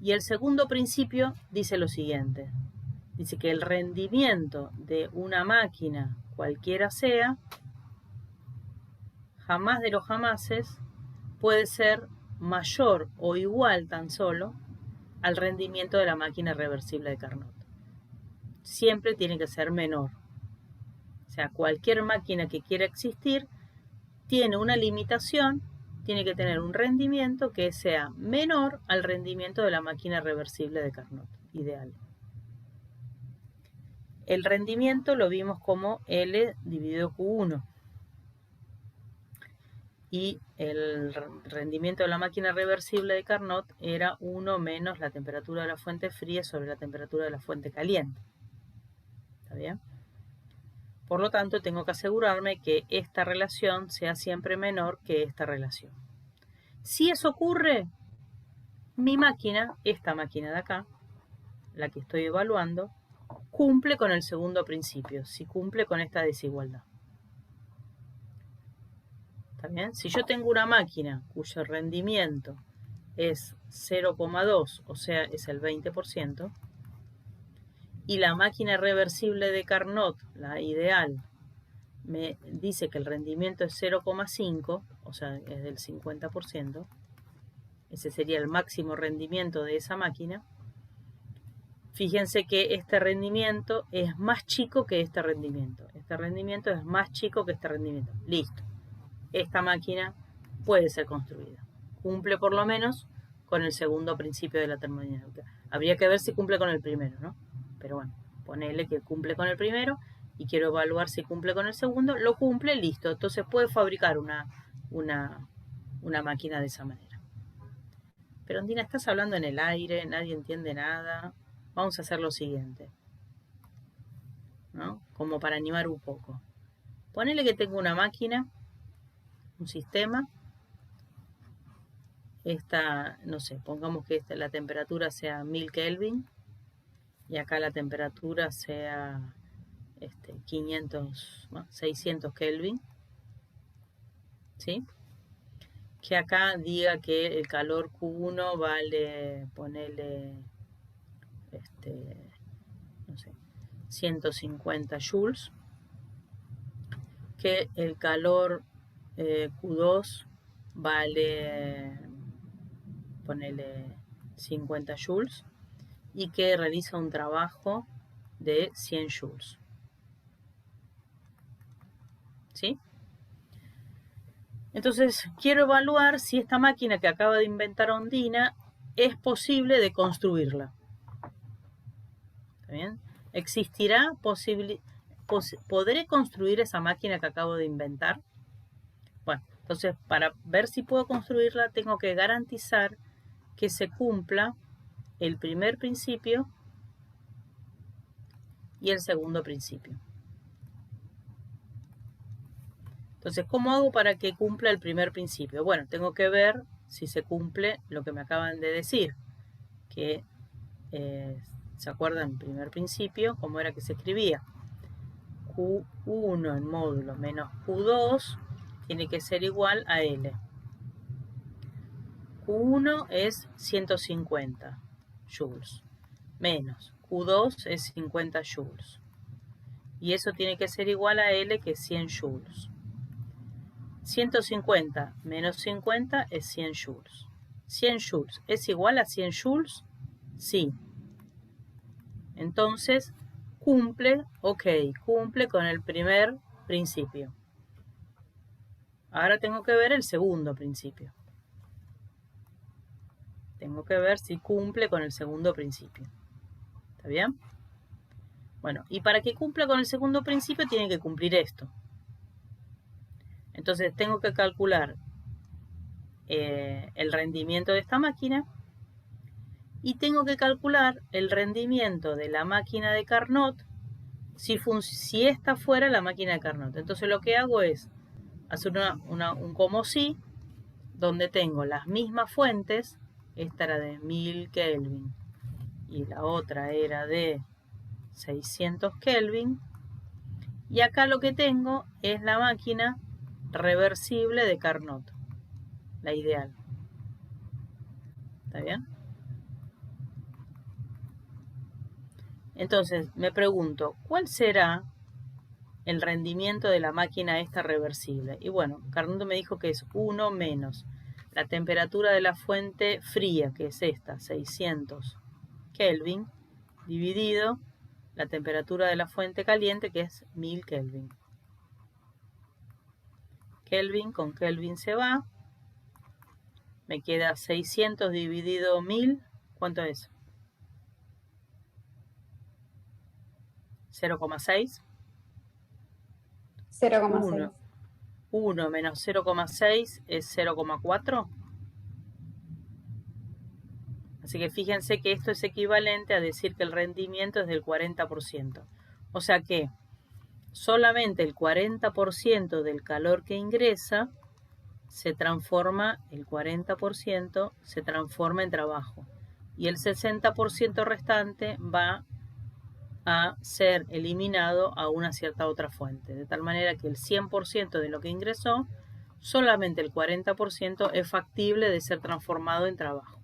Y el segundo principio dice lo siguiente. Dice que el rendimiento de una máquina, cualquiera sea, jamás de los jamases, puede ser mayor o igual tan solo al rendimiento de la máquina reversible de Carnot. Siempre tiene que ser menor. O sea, cualquier máquina que quiera existir tiene una limitación, tiene que tener un rendimiento que sea menor al rendimiento de la máquina reversible de Carnot, ideal. El rendimiento lo vimos como L dividido Q1. Y el rendimiento de la máquina reversible de Carnot era 1 menos la temperatura de la fuente fría sobre la temperatura de la fuente caliente. ¿Está bien? Por lo tanto, tengo que asegurarme que esta relación sea siempre menor que esta relación. Si eso ocurre, mi máquina, esta máquina de acá, la que estoy evaluando, cumple con el segundo principio, si cumple con esta desigualdad. ¿Está bien? Si yo tengo una máquina cuyo rendimiento es 0,2, o sea, es el 20%, y la máquina reversible de Carnot, la ideal, me dice que el rendimiento es 0,5, o sea, es del 50%, ese sería el máximo rendimiento de esa máquina. Fíjense que este rendimiento es más chico que este rendimiento. Este rendimiento es más chico que este rendimiento. Listo. Esta máquina puede ser construida. Cumple por lo menos con el segundo principio de la termodinámica. Habría que ver si cumple con el primero, ¿no? Pero bueno, ponele que cumple con el primero y quiero evaluar si cumple con el segundo. Lo cumple, listo. Entonces puede fabricar una máquina de esa manera. Pero Ondina, estás hablando en el aire, nadie entiende nada. Vamos a hacer lo siguiente, ¿no? Como para animar un poco. Ponele que tengo una máquina, un sistema. Esta, no sé, pongamos que la temperatura sea 1000 Kelvin y acá la temperatura sea 600 Kelvin, ¿sí? Que acá diga que el calor Q1 vale, ponele, no sé, 150 joules, que el calor Q2 vale, ponele 50 joules, y que realiza un trabajo de 100 joules. ¿Sí? Entonces, quiero evaluar si esta máquina que acaba de inventar Ondina es posible de construirla. ¿Está bien? ¿Existirá ¿podré construir esa máquina que acabo de inventar? Bueno, entonces para ver si puedo construirla tengo que garantizar que se cumpla el primer principio y el segundo principio. Entonces, ¿cómo hago para que cumpla el primer principio? Bueno, tengo que ver si se cumple lo que me acaban de decir, que ¿se acuerdan el primer principio? ¿Cómo era que se escribía? Q1 en módulo menos Q2 tiene que ser igual a L. Q1 es 150 joules, menos Q2 es 50 joules. Y eso tiene que ser igual a L, que es 100 joules. 150 menos 50 es 100 joules. 100 joules es igual a 100 joules, sí. Entonces, cumple con el primer principio. Ahora tengo que ver el segundo principio. Tengo que ver si cumple con el segundo principio. ¿Está bien? Bueno, y para que cumpla con el segundo principio tiene que cumplir esto. Entonces tengo que calcular el rendimiento de esta máquina y tengo que calcular el rendimiento de la máquina de Carnot si esta fuera la máquina de Carnot. Entonces lo que hago es hacer un como si, donde tengo las mismas fuentes. Esta era de 1000 Kelvin y la otra era de 600 Kelvin. Y acá lo que tengo es la máquina reversible de Carnot, la ideal. ¿Está bien? Entonces me pregunto, ¿cuál será el rendimiento de la máquina esta reversible? Y bueno, Carnot me dijo que es 1 menos la temperatura de la fuente fría, que es esta, 600 Kelvin, dividido la temperatura de la fuente caliente, que es 1000 Kelvin. Kelvin con Kelvin se va. Me queda 600 dividido 1000. ¿Cuánto es? 0,6. 0,6. 1 menos 0,6 es 0,4. Así que fíjense que esto es equivalente a decir que el rendimiento es del 40%. O sea que solamente el 40% del calor que ingresa se transforma, el 40% se transforma en trabajo. Y el 60% restante va a ser eliminado a una cierta otra fuente. De tal manera que el 100% de lo que ingresó, solamente el 40% es factible de ser transformado en trabajo.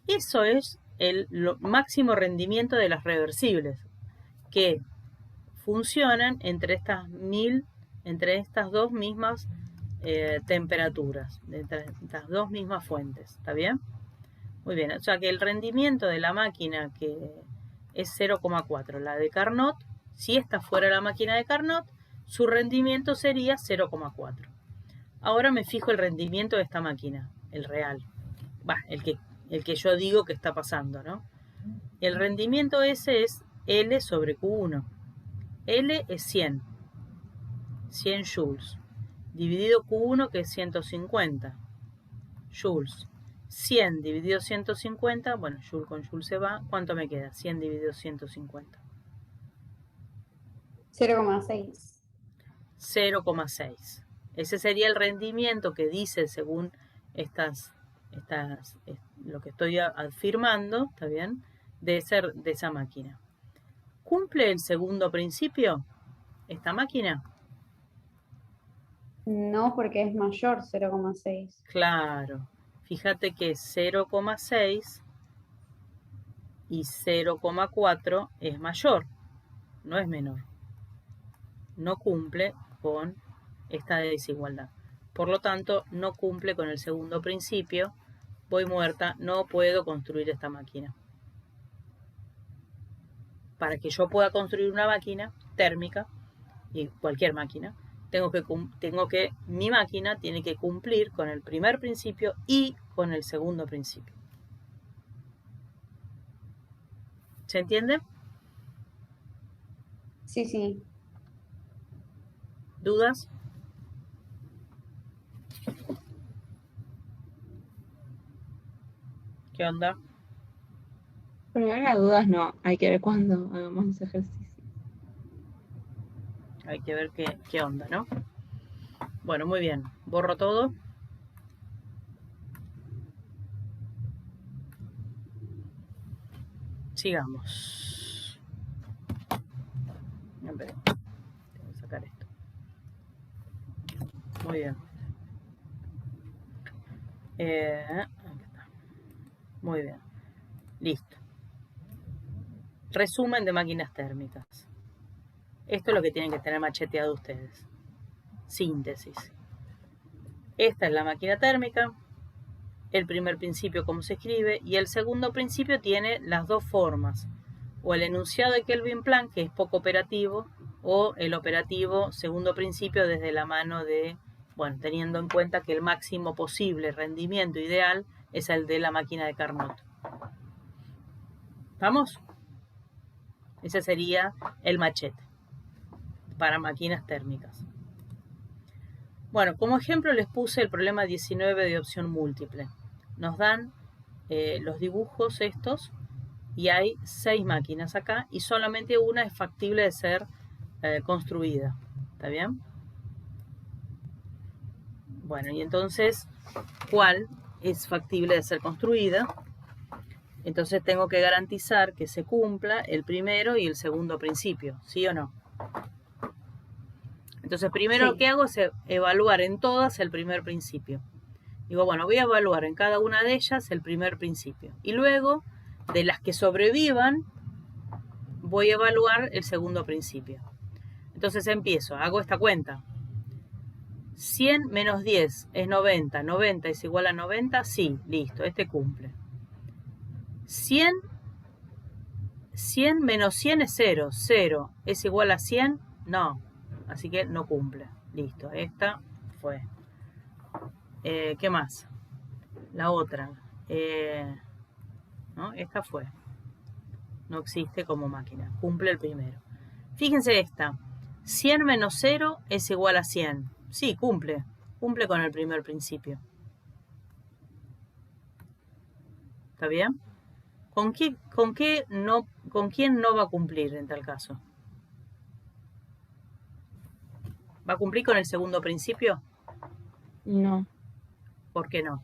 Eso es el máximo rendimiento de las reversibles, que funcionan entre estas dos mismas temperaturas, entre estas dos mismas fuentes. ¿Está bien? Muy bien, o sea que el rendimiento de la máquina que es 0,4, la de Carnot, si esta fuera la máquina de Carnot, su rendimiento sería 0,4. Ahora me fijo el rendimiento de esta máquina, el real, el que yo digo que está pasando, ¿no? El rendimiento ese es L sobre Q1. L es 100 joules, dividido Q1, que es 150 joules. 100 dividido 150, bueno, joule con joule se va. ¿Cuánto me queda? 100 dividido 150. 0,6. 0,6. Ese sería el rendimiento que dice según lo que estoy afirmando, ¿está bien? De esa máquina. ¿Cumple el segundo principio esta máquina? No, porque es mayor 0,6. Claro. Fíjate que 0,6 y 0,4 es mayor, no es menor. No cumple con esta desigualdad. Por lo tanto, no cumple con el segundo principio. Voy muerta, no puedo construir esta máquina. Para que yo pueda construir una máquina térmica, y cualquier máquina, mi máquina tiene que cumplir con el primer principio y con el segundo principio. ¿Se entiende? Sí, sí. ¿Dudas? ¿Qué onda? Por ahora dudas no, hay que ver cuando hagamos los ejercicios. Hay que ver qué onda, ¿no? Bueno, muy bien. Borro todo. Sigamos. Espera, tengo que sacar esto. Muy bien. Aquí está. Muy bien. Listo. Resumen de máquinas térmicas. Esto es lo que tienen que tener macheteado ustedes. Síntesis. Esta es la máquina térmica. El primer principio, cómo se escribe, y el segundo principio tiene las dos formas. O el enunciado de Kelvin-Planck, que es poco operativo, o el operativo segundo principio desde la mano de, bueno, teniendo en cuenta que el máximo posible rendimiento ideal es el de la máquina de Carnot. ¿Vamos? Ese sería el machete para máquinas térmicas. Bueno, como ejemplo les puse el problema 19 de opción múltiple. Nos dan los dibujos estos y hay 6 máquinas acá y solamente una es factible de ser construida. ¿Está bien? Bueno, y entonces, ¿cuál es factible de ser construida? Entonces tengo que garantizar que se cumpla el primero y el segundo principio, ¿sí o no? Entonces primero lo que hago es evaluar en todas el primer principio. Digo, bueno, voy a evaluar en cada una de ellas el primer principio. Y luego, de las que sobrevivan, voy a evaluar el segundo principio. Entonces empiezo, hago esta cuenta. 100 menos 10 es 90. 90 es igual a 90. Sí, listo, este cumple. 100 menos 100 es 0. 0 es igual a 100. No, así que no cumple. Listo, esta fue. ¿Qué más? La otra. ¿No? Esta fue. No existe como máquina. Cumple el primero. Fíjense esta. 100 menos 0 es igual a 100. Sí, cumple. Cumple con el primer principio. ¿Está bien? ¿Con quién no va a cumplir en tal caso? ¿Va a cumplir con el segundo principio? No. ¿Por qué no?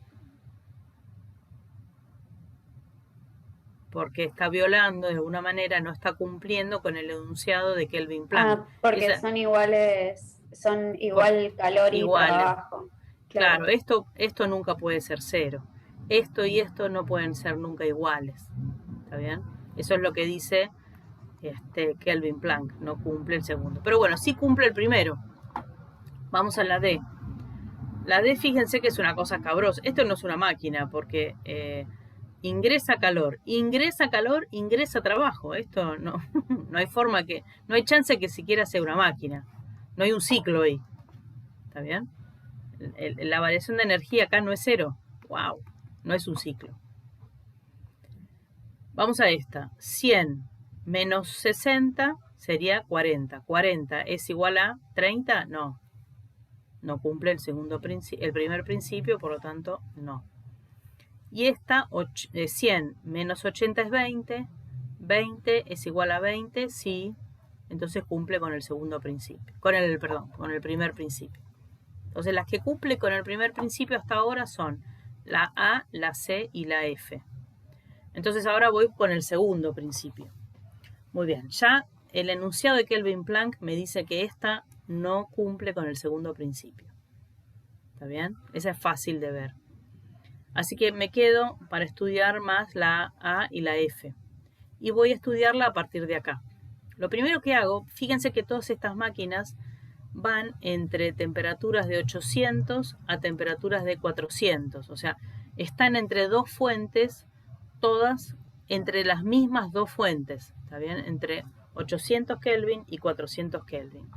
Porque está violando de alguna manera, no está cumpliendo con el enunciado de Kelvin-Planck. Porque son iguales, son igual calor y trabajo. Claro, esto nunca puede ser 0. Esto y esto no pueden ser nunca iguales. ¿Está bien? Eso es lo que dice Kelvin-Planck, no cumple el segundo. Pero bueno, sí cumple el primero. Vamos a la D. La D, fíjense que es una cosa cabrosa. Esto no es una máquina porque ingresa calor, ingresa trabajo. Esto no, no hay forma que, no hay chance que siquiera sea una máquina. No hay un ciclo ahí. ¿Está bien? La variación de energía acá no es 0. ¡Wow! No es un ciclo. Vamos a esta. 100 menos 60 sería 40. 40 es igual a 30. No. No cumple el primer principio, por lo tanto, no. Y esta, 100 menos 80 es 20. 20 es igual a 20, sí. Entonces cumple con el segundo principio. Con el primer principio. Entonces las que cumple con el primer principio hasta ahora son la A, la C y la F. Entonces ahora voy con el segundo principio. Muy bien, ya el enunciado de Kelvin-Planck me dice que esta no cumple con el segundo principio. ¿Está bien? Esa es fácil de ver. Así que me quedo para estudiar más la A y la F. Y voy a estudiarla a partir de acá. Lo primero que hago, fíjense que todas estas máquinas van entre temperaturas de 800 a temperaturas de 400. O sea, están entre dos fuentes, todas entre las mismas dos fuentes. ¿Está bien? Entre 800 Kelvin y 400 Kelvin.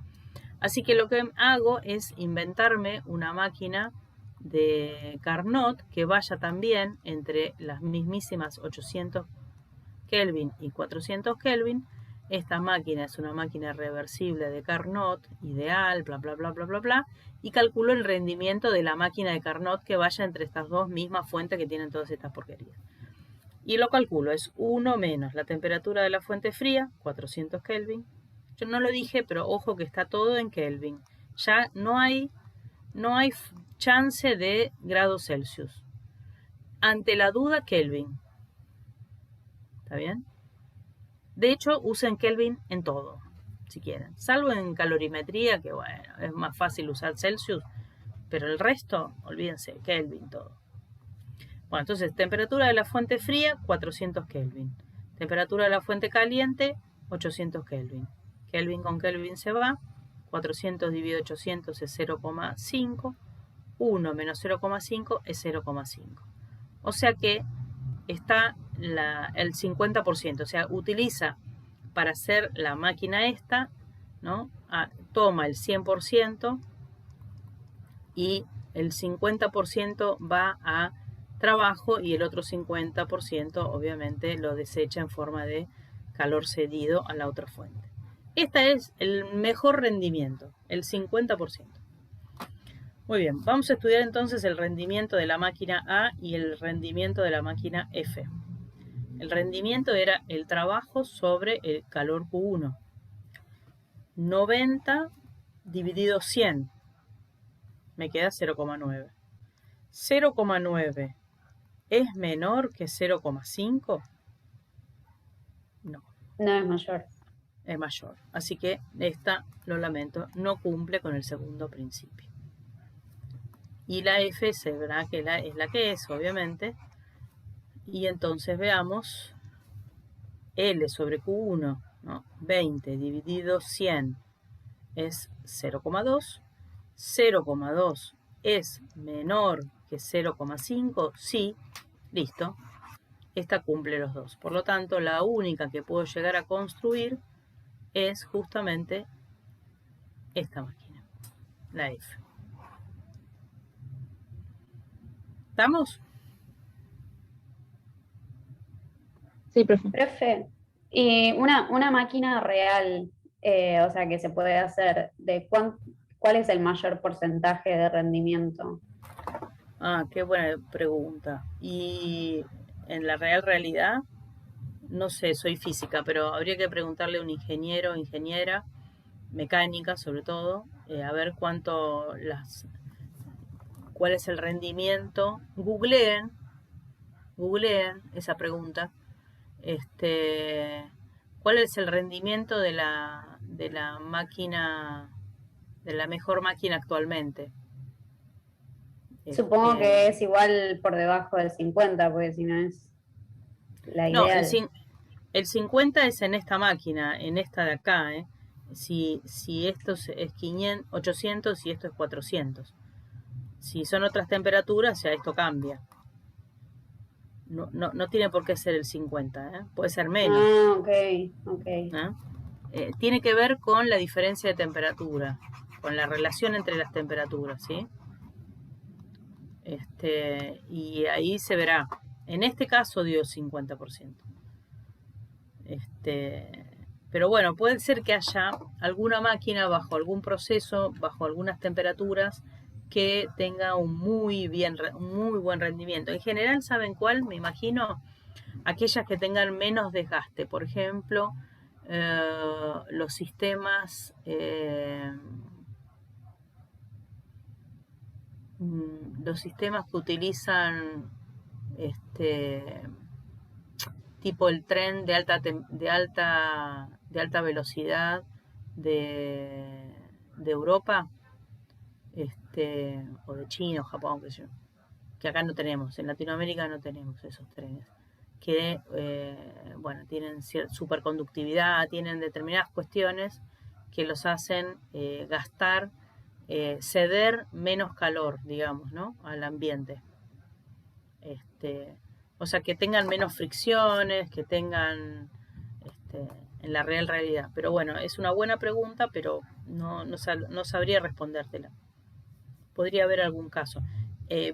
Así que lo que hago es inventarme una máquina de Carnot que vaya también entre las mismísimas 800 Kelvin y 400 Kelvin. Esta máquina es una máquina reversible de Carnot, ideal, bla, bla, bla, bla, bla, bla. Y calculo el rendimiento de la máquina de Carnot que vaya entre estas dos mismas fuentes que tienen todas estas porquerías. Y lo calculo, es 1 menos la temperatura de la fuente fría, 400 Kelvin. Yo no lo dije, pero ojo que está todo en Kelvin. Ya no hay chance de grados Celsius. Ante la duda, Kelvin. ¿Está bien? De hecho, usen Kelvin en todo, si quieren. Salvo en calorimetría, que bueno, es más fácil usar Celsius. Pero el resto, olvídense, Kelvin todo. Bueno, entonces, temperatura de la fuente fría, 400 Kelvin. Temperatura de la fuente caliente, 800 Kelvin. Kelvin con Kelvin se va. 400 dividido 800 es 0,5. 1 menos 0,5 es 0,5. O sea que está el 50%. O sea, utiliza para hacer la máquina esta, ¿no? Toma el 100% y el 50% va a trabajo y el otro 50% obviamente lo desecha en forma de calor cedido a la otra fuente. Este es el mejor rendimiento, el 50%. Muy bien, vamos a estudiar entonces el rendimiento de la máquina A y el rendimiento de la máquina F. El rendimiento era el trabajo sobre el calor Q1. 90 dividido 100 me queda 0,9. 0,9 ¿es menor que 0,5? No. No es mayor. Es mayor. Así que esta, lo lamento, no cumple con el segundo principio. Y la F se verá que es la que es, obviamente. Y entonces veamos L sobre Q1, ¿no? 20 dividido 100 es 0,2. 0,2 es menor que 0,5, sí, listo. Esta cumple los dos. Por lo tanto, la única que puedo llegar a construir es justamente esta máquina, la F. ¿Estamos? Sí, profe. Profe, y una máquina real, o sea, que se puede hacer, ¿cuál es el mayor porcentaje de rendimiento? Ah, qué buena pregunta. Y en la realidad, no sé, soy física, pero habría que preguntarle a un ingeniero o ingeniera, mecánica sobre todo, a ver cuál es el rendimiento. Googleen esa pregunta. ¿Cuál es el rendimiento de la máquina, de la mejor máquina actualmente? Supongo que es igual por debajo del 50, porque si no es la No, ideal. el 50 es en esta máquina, en esta de acá, Si esto es 800 y esto es 400. Si son otras temperaturas, ya esto cambia. No tiene por qué ser el 50, puede ser menos. Ah, ok. Tiene que ver con la diferencia de temperatura, con la relación entre las temperaturas, ¿sí? Y ahí se verá. En este caso dio 50%. Pero bueno, puede ser que haya alguna máquina bajo algún proceso, bajo algunas temperaturas, que tenga un muy buen rendimiento. En general, ¿saben cuál? Me imagino aquellas que tengan menos desgaste. Por ejemplo, los sistemas que utilizan tipo el tren de alta velocidad de Europa, o de China o Japón, que acá no tenemos, en Latinoamérica no tenemos esos trenes, que tienen superconductividad, tienen determinadas cuestiones que los hacen ceder menos calor, digamos, ¿no? Al ambiente. O sea, que tengan menos fricciones, que tengan en la realidad. Pero bueno, es una buena pregunta, pero no sabría respondértela. Podría haber algún caso.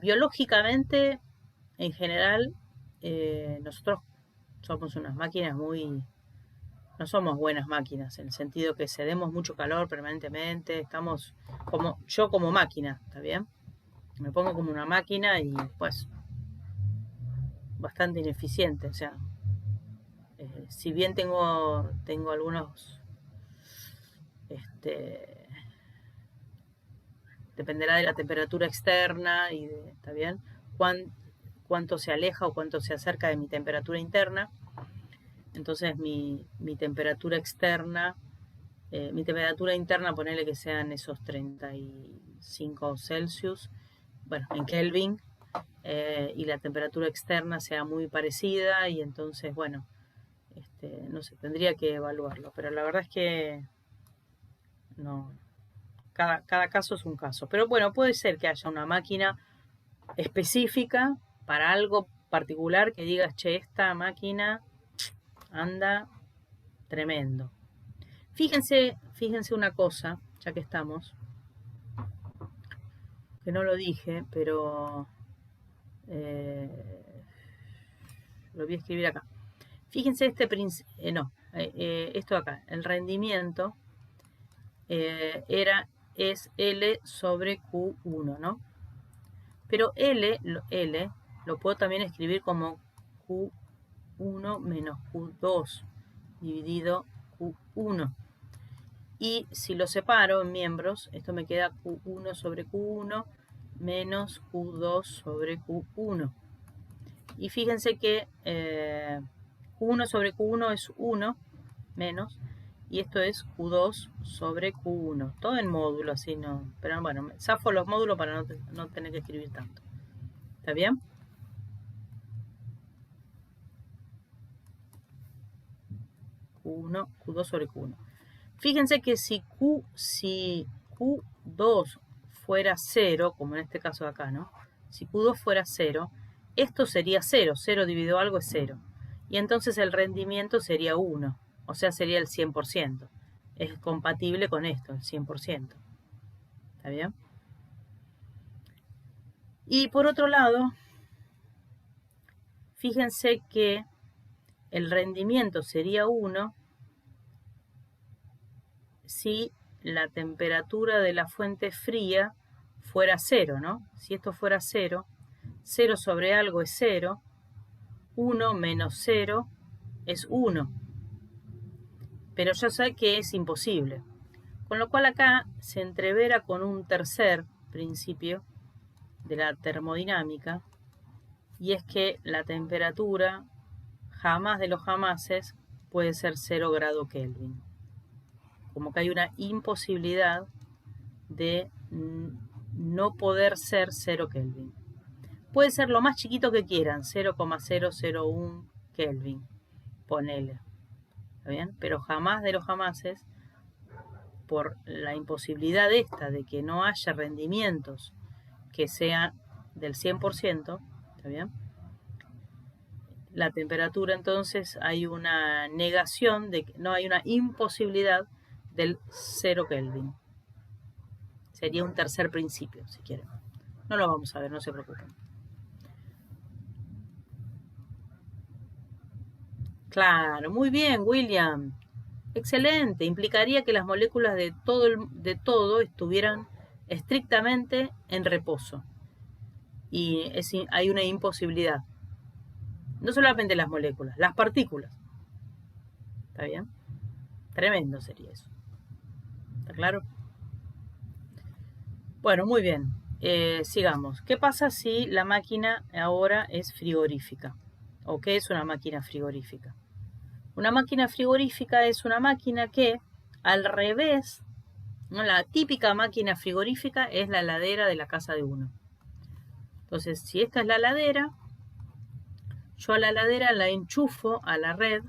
Biológicamente, en general, nosotros somos unas máquinas no somos buenas máquinas, en el sentido que cedemos mucho calor permanentemente, estamos yo como máquina, ¿está bien? Me pongo como una máquina y pues bastante ineficiente, o sea, si bien tengo algunos, dependerá de la temperatura externa y ¿está bien? Cuánto se aleja o cuánto se acerca de mi temperatura interna. Entonces mi temperatura externa, mi temperatura interna, ponele que sean esos 35 Celsius, bueno, en Kelvin, y la temperatura externa sea muy parecida, y entonces, bueno, no sé, tendría que evaluarlo, pero la verdad es que no, cada caso es un caso. Pero bueno, puede ser que haya una máquina específica para algo particular que digas, che, esta máquina anda tremendo. Fíjense una cosa, ya que estamos, que no lo dije, pero lo voy a escribir acá. Fíjense esto de acá, el rendimiento es L sobre Q1, ¿no? Pero L lo puedo también escribir como Q1 menos Q2 dividido Q1. Y si lo separo en miembros, esto me queda Q1 sobre Q1 menos Q2 sobre Q1. Y fíjense que Q1 sobre Q1 es 1 menos, y esto es Q2 sobre Q1. Todo en módulo, así no. Pero bueno, zafo los módulos para no tener que escribir tanto. ¿Está bien? Q1, Q2 sobre Q1. Fíjense que si Q2 fuera 0, como en este caso de acá, ¿no? Si Q2 fuera 0, esto sería 0. 0 dividido algo es 0. Y entonces el rendimiento sería 1. O sea, sería el 100%. Es compatible con esto, el 100%. ¿Está bien? Y por otro lado, fíjense que el rendimiento sería 1 si la temperatura de la fuente fría fuera 0, ¿no? Si esto fuera 0, 0 sobre algo es 0, 1 menos 0 es 1. Pero yo sé que es imposible. Con lo cual acá se entrevera con un tercer principio de la termodinámica, y es que la temperatura jamás de los jamases puede ser 0 grado Kelvin. Como que hay una imposibilidad de no poder ser 0 Kelvin. Puede ser lo más chiquito que quieran, 0,001 Kelvin, ponele. ¿Está bien? Pero jamás de los jamases, por la imposibilidad esta de que no haya rendimientos que sean del 100%, ¿está bien? La temperatura, entonces, hay una negación, no hay una imposibilidad del 0 Kelvin. Sería un tercer principio, si quieren. No lo vamos a ver, no se preocupen. Claro, muy bien, William. Excelente. Implicaría que las moléculas de todo estuvieran estrictamente en reposo. Y hay una imposibilidad. No solamente las moléculas, las partículas. ¿Está bien? Tremendo sería eso. ¿Está claro? Bueno, muy bien. Sigamos. ¿Qué pasa si la máquina ahora es frigorífica? ¿O qué es una máquina frigorífica? Una máquina frigorífica es una máquina que, al revés, ¿no? La típica máquina frigorífica es la heladera de la casa de uno. Entonces, si esta es la heladera, yo a la heladera la enchufo a la red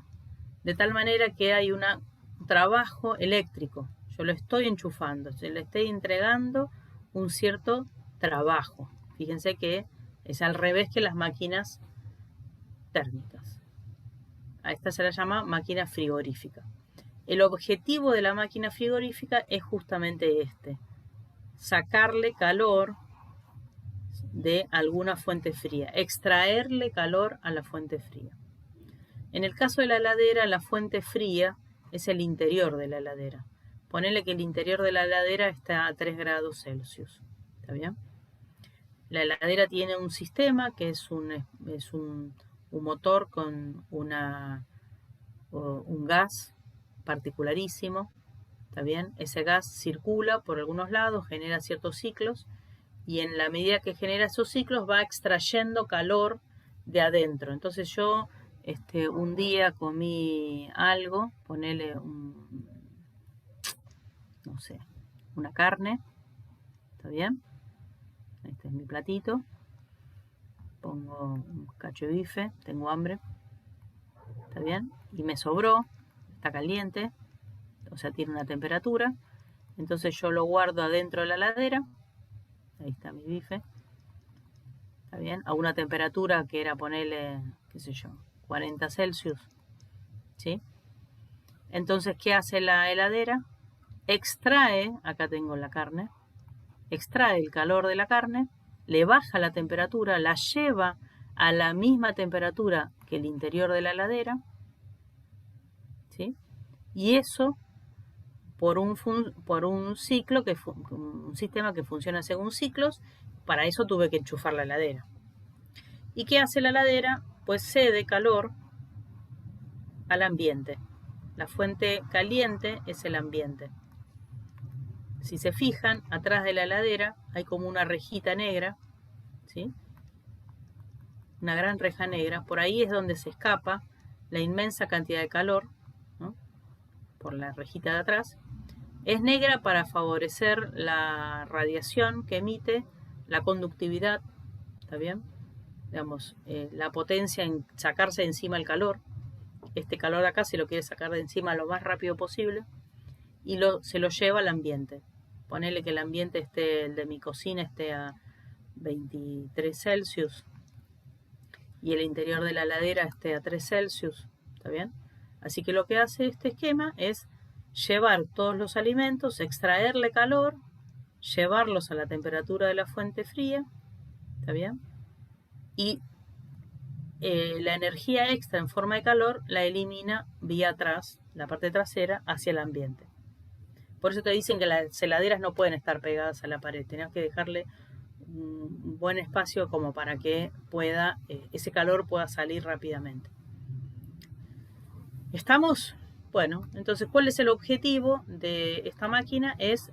de tal manera que hay un trabajo eléctrico. Yo lo estoy enchufando, se le estoy entregando un cierto trabajo. Fíjense que es al revés que las máquinas térmicas. A esta se la llama máquina frigorífica. El objetivo de la máquina frigorífica es justamente este, sacarle calor de alguna fuente fría, extraerle calor a la fuente fría. En el caso de la heladera, la fuente fría es el interior de la heladera. Ponele que el interior de la heladera está a 3 grados Celsius. ¿Está bien? La heladera tiene un sistema que es un motor con un gas particularísimo. ¿Está bien? Ese gas circula por algunos lados, genera ciertos ciclos y en la medida que genera esos ciclos va extrayendo calor de adentro. Entonces yo un día comí algo, ponele no sé, una carne, ¿está bien? Este es mi platito, pongo un cacho de bife, tengo hambre, ¿está bien? Y me sobró, está caliente, o sea, tiene una temperatura, entonces yo lo guardo adentro de la heladera, ahí está mi bife, ¿está bien? A una temperatura que era ponerle, qué sé yo, 40 Celsius, ¿sí? Entonces, ¿qué hace la heladera? Extrae, acá tengo la carne, extrae el calor de la carne, le baja la temperatura, la lleva a la misma temperatura que el interior de la heladera, ¿sí? Y eso por un ciclo, un sistema que funciona según ciclos. Para eso tuve que enchufar la heladera. ¿Y qué hace la heladera? Pues cede calor al ambiente. La fuente caliente es el ambiente. Si se fijan, atrás de la heladera hay como una rejita negra, ¿sí? Una gran reja negra. Por ahí es donde se escapa la inmensa cantidad de calor, ¿no? Por la rejita de atrás. Es negra para favorecer la radiación que emite, la conductividad, ¿está bien? Digamos, la potencia en sacarse de encima el calor. Este calor de acá se lo quiere sacar de encima lo más rápido posible y se lo lleva al ambiente. Ponele que el ambiente el de mi cocina esté a 23 Celsius y el interior de la heladera esté a 3 Celsius, ¿está bien? Así que lo que hace este esquema es llevar todos los alimentos, extraerle calor, llevarlos a la temperatura de la fuente fría, ¿está bien? Y la energía extra en forma de calor la elimina vía atrás, la parte trasera, hacia el ambiente. Por eso te dicen que las heladeras no pueden estar pegadas a la pared, tenés que dejarle un buen espacio como para que ese calor pueda salir rápidamente. ¿Estamos? Bueno, entonces, ¿cuál es el objetivo de esta máquina? Es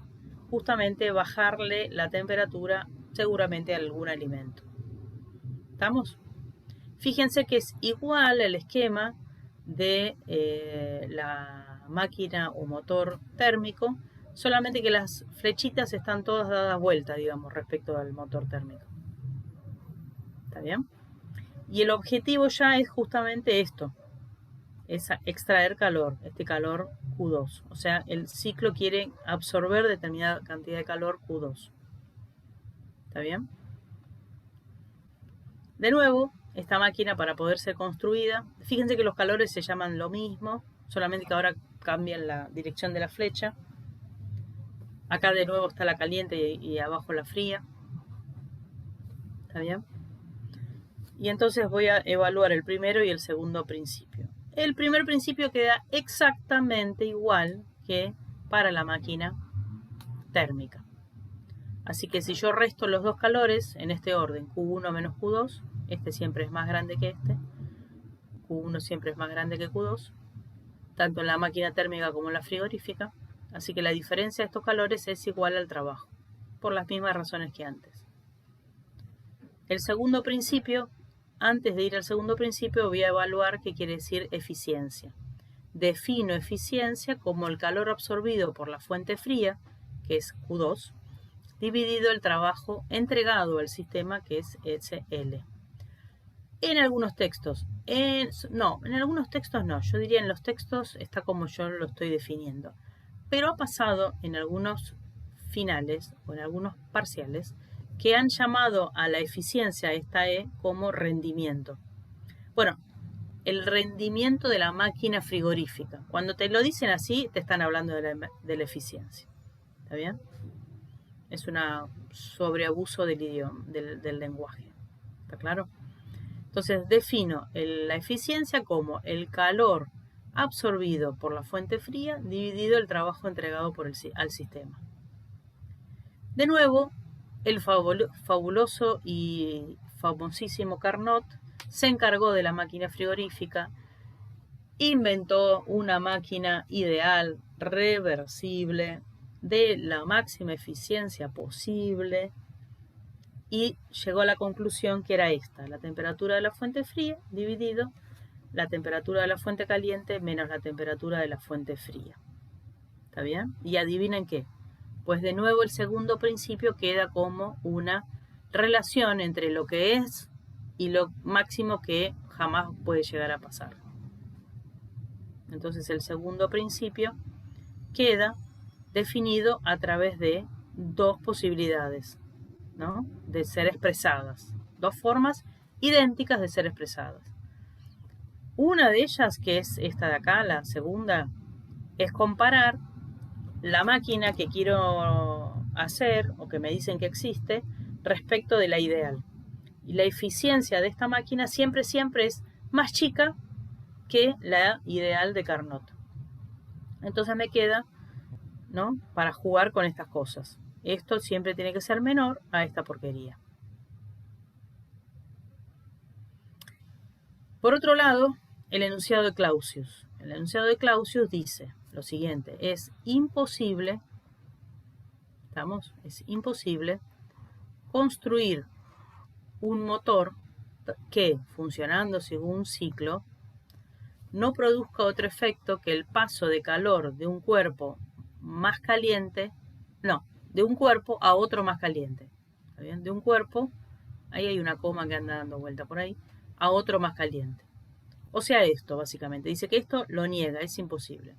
justamente bajarle la temperatura seguramente a algún alimento. ¿Estamos? Fíjense que es igual el esquema de la máquina o motor térmico, solamente que las flechitas están todas dadas vuelta, digamos, respecto al motor térmico. ¿Está bien? Y el objetivo ya es justamente esto, es extraer calor, este calor Q2. O sea, el ciclo quiere absorber determinada cantidad de calor Q2. ¿Está bien? De nuevo, esta máquina para poder ser construida, fíjense que los calores se llaman lo mismo, solamente que ahora cambian la dirección de la flecha. Acá de nuevo está la caliente y abajo la fría. ¿Está bien? Y entonces voy a evaluar el primero y el segundo principio. El primer principio queda exactamente igual que para la máquina térmica. Así que si yo resto los dos calores en este orden, Q1 menos Q2, este siempre es más grande que este, Q1 siempre es más grande que Q2, tanto en la máquina térmica como en la frigorífica, así que la diferencia de estos calores es igual al trabajo, por las mismas razones que antes. El segundo principio, antes de ir al segundo principio, voy a evaluar qué quiere decir eficiencia. Defino eficiencia como el calor absorbido por la fuente fría, que es Q2, dividido el trabajo entregado al sistema, que es SL. En algunos textos, en algunos textos no, yo diría en los textos está como yo lo estoy definiendo, pero ha pasado en algunos finales o en algunos parciales que han llamado a la eficiencia, esta E, como rendimiento. Bueno, el rendimiento de la máquina frigorífica. Cuando te lo dicen así, te están hablando de la eficiencia. ¿Está bien? Es un sobreabuso del idioma, del lenguaje. ¿Está claro? Entonces defino la eficiencia como el calor absorbido por la fuente fría dividido el trabajo entregado al sistema. De nuevo, el fabuloso y famosísimo Carnot se encargó de la máquina frigorífica, inventó una máquina ideal, reversible, de la máxima eficiencia posible y llegó a la conclusión que era esta: la temperatura de la fuente fría dividido la temperatura de la fuente caliente menos la temperatura de la fuente fría. ¿Está bien? Y adivinen qué. Pues de nuevo el segundo principio queda como una relación entre lo que es y lo máximo que jamás puede llegar a pasar. Entonces el segundo principio queda definido a través de dos posibilidades, ¿no? De ser expresadas, dos formas idénticas de ser expresadas. Una de ellas, que es esta de acá, la segunda, es comparar la máquina que quiero hacer o que me dicen que existe respecto de la ideal. Y la eficiencia de esta máquina siempre es más chica que la ideal de Carnot. Entonces me queda, ¿no?, para jugar con estas cosas. Esto siempre tiene que ser menor a esta porquería. Por otro lado, el enunciado de Clausius. El enunciado de Clausius dice lo siguiente: es imposible, es imposible construir un motor que, funcionando según un ciclo, no produzca otro efecto que el paso de calor de un cuerpo más caliente, de un cuerpo a otro más caliente. ¿Está bien? De un cuerpo, ahí hay una coma que anda dando vuelta por ahí, a otro más caliente. O sea, esto básicamente, dice que esto lo niega, es imposible.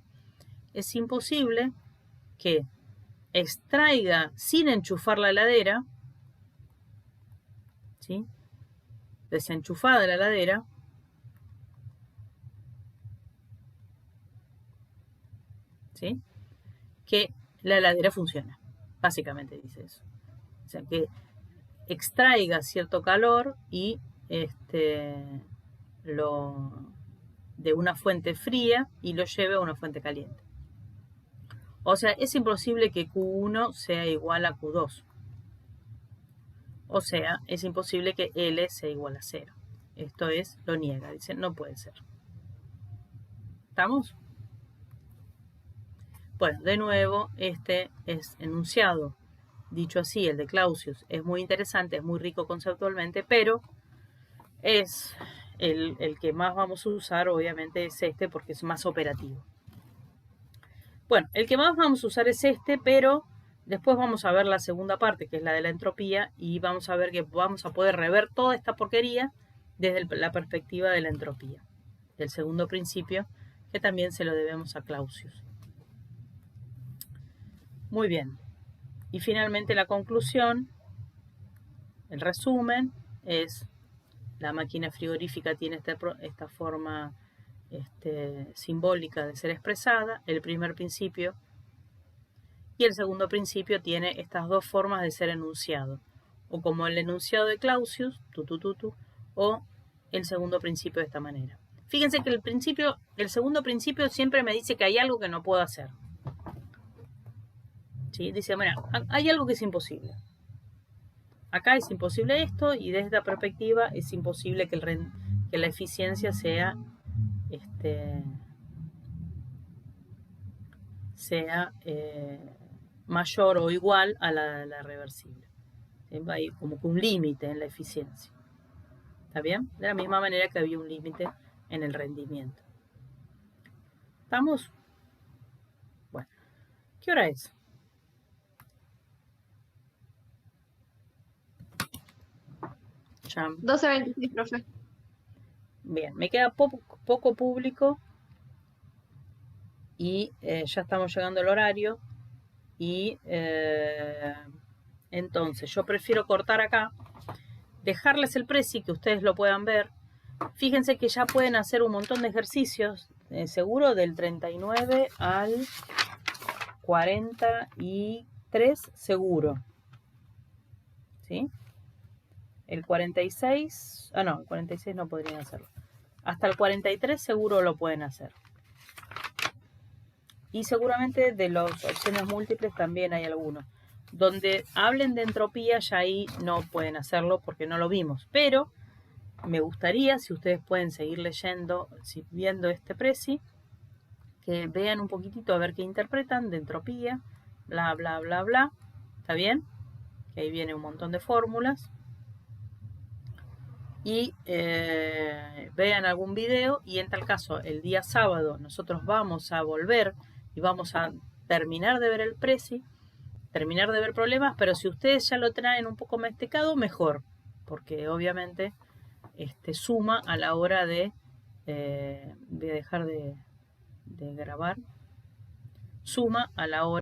Es imposible que extraiga sin enchufar la heladera, ¿sí?, desenchufada la heladera, ¿sí?, que la heladera funciona. Básicamente dice eso. O sea, que extraiga cierto calor y de una fuente fría y lo lleve a una fuente caliente. O sea, es imposible que Q1 sea igual a Q2. O sea, es imposible que L sea igual a 0. Esto lo niega, dice, no puede ser. ¿Estamos? Bueno, de nuevo, este es enunciado. Dicho así, el de Clausius es muy interesante, es muy rico conceptualmente, pero es el que más vamos a usar, obviamente, es este porque es más operativo. Bueno, el que más vamos a usar es este, pero después vamos a ver la segunda parte, que es la de la entropía, y vamos a ver que vamos a poder rever toda esta porquería desde la perspectiva de la entropía, del segundo principio, que también se lo debemos a Clausius. Muy bien. Y finalmente la conclusión, el resumen, es: la máquina frigorífica tiene esta forma simbólica de ser expresada, el primer principio, y el segundo principio tiene estas dos formas de ser enunciado, o como el enunciado de Clausius, o el segundo principio de esta manera. Fíjense que el segundo principio siempre me dice que hay algo que no puedo hacer. ¿Sí? Dice, mira, hay algo que es imposible. Acá es imposible esto, y desde esta perspectiva es imposible que la eficiencia sea mayor o igual a la reversible. Hay como que un límite en la eficiencia. ¿Está bien? De la misma manera que había un límite en el rendimiento. ¿Estamos? Bueno, ¿qué hora es? Ya. 12:26, profe. Bien, me queda poco público y ya estamos llegando al horario y entonces yo prefiero cortar acá, dejarles el preci que ustedes lo puedan ver Fíjense que ya pueden hacer un montón de ejercicios, seguro del 39 al 43 seguro. ¿Sí? El 46, no, el 46 no podrían hacerlo. Hasta el 43 seguro lo pueden hacer. Y seguramente de las opciones múltiples también hay algunos. Donde hablen de entropía, ya ahí no pueden hacerlo porque no lo vimos. Pero me gustaría, si ustedes pueden seguir leyendo, viendo este preci, que vean un poquitito a ver qué interpretan de entropía, bla, bla, bla, bla. ¿Está bien? Que ahí viene un montón de fórmulas. Y vean algún video, y en tal caso el día sábado nosotros vamos a volver y vamos a terminar de ver el preci, terminar de ver problemas, pero si ustedes ya lo traen un poco masticado, mejor, porque obviamente suma a la hora de dejar de grabar, suma a la hora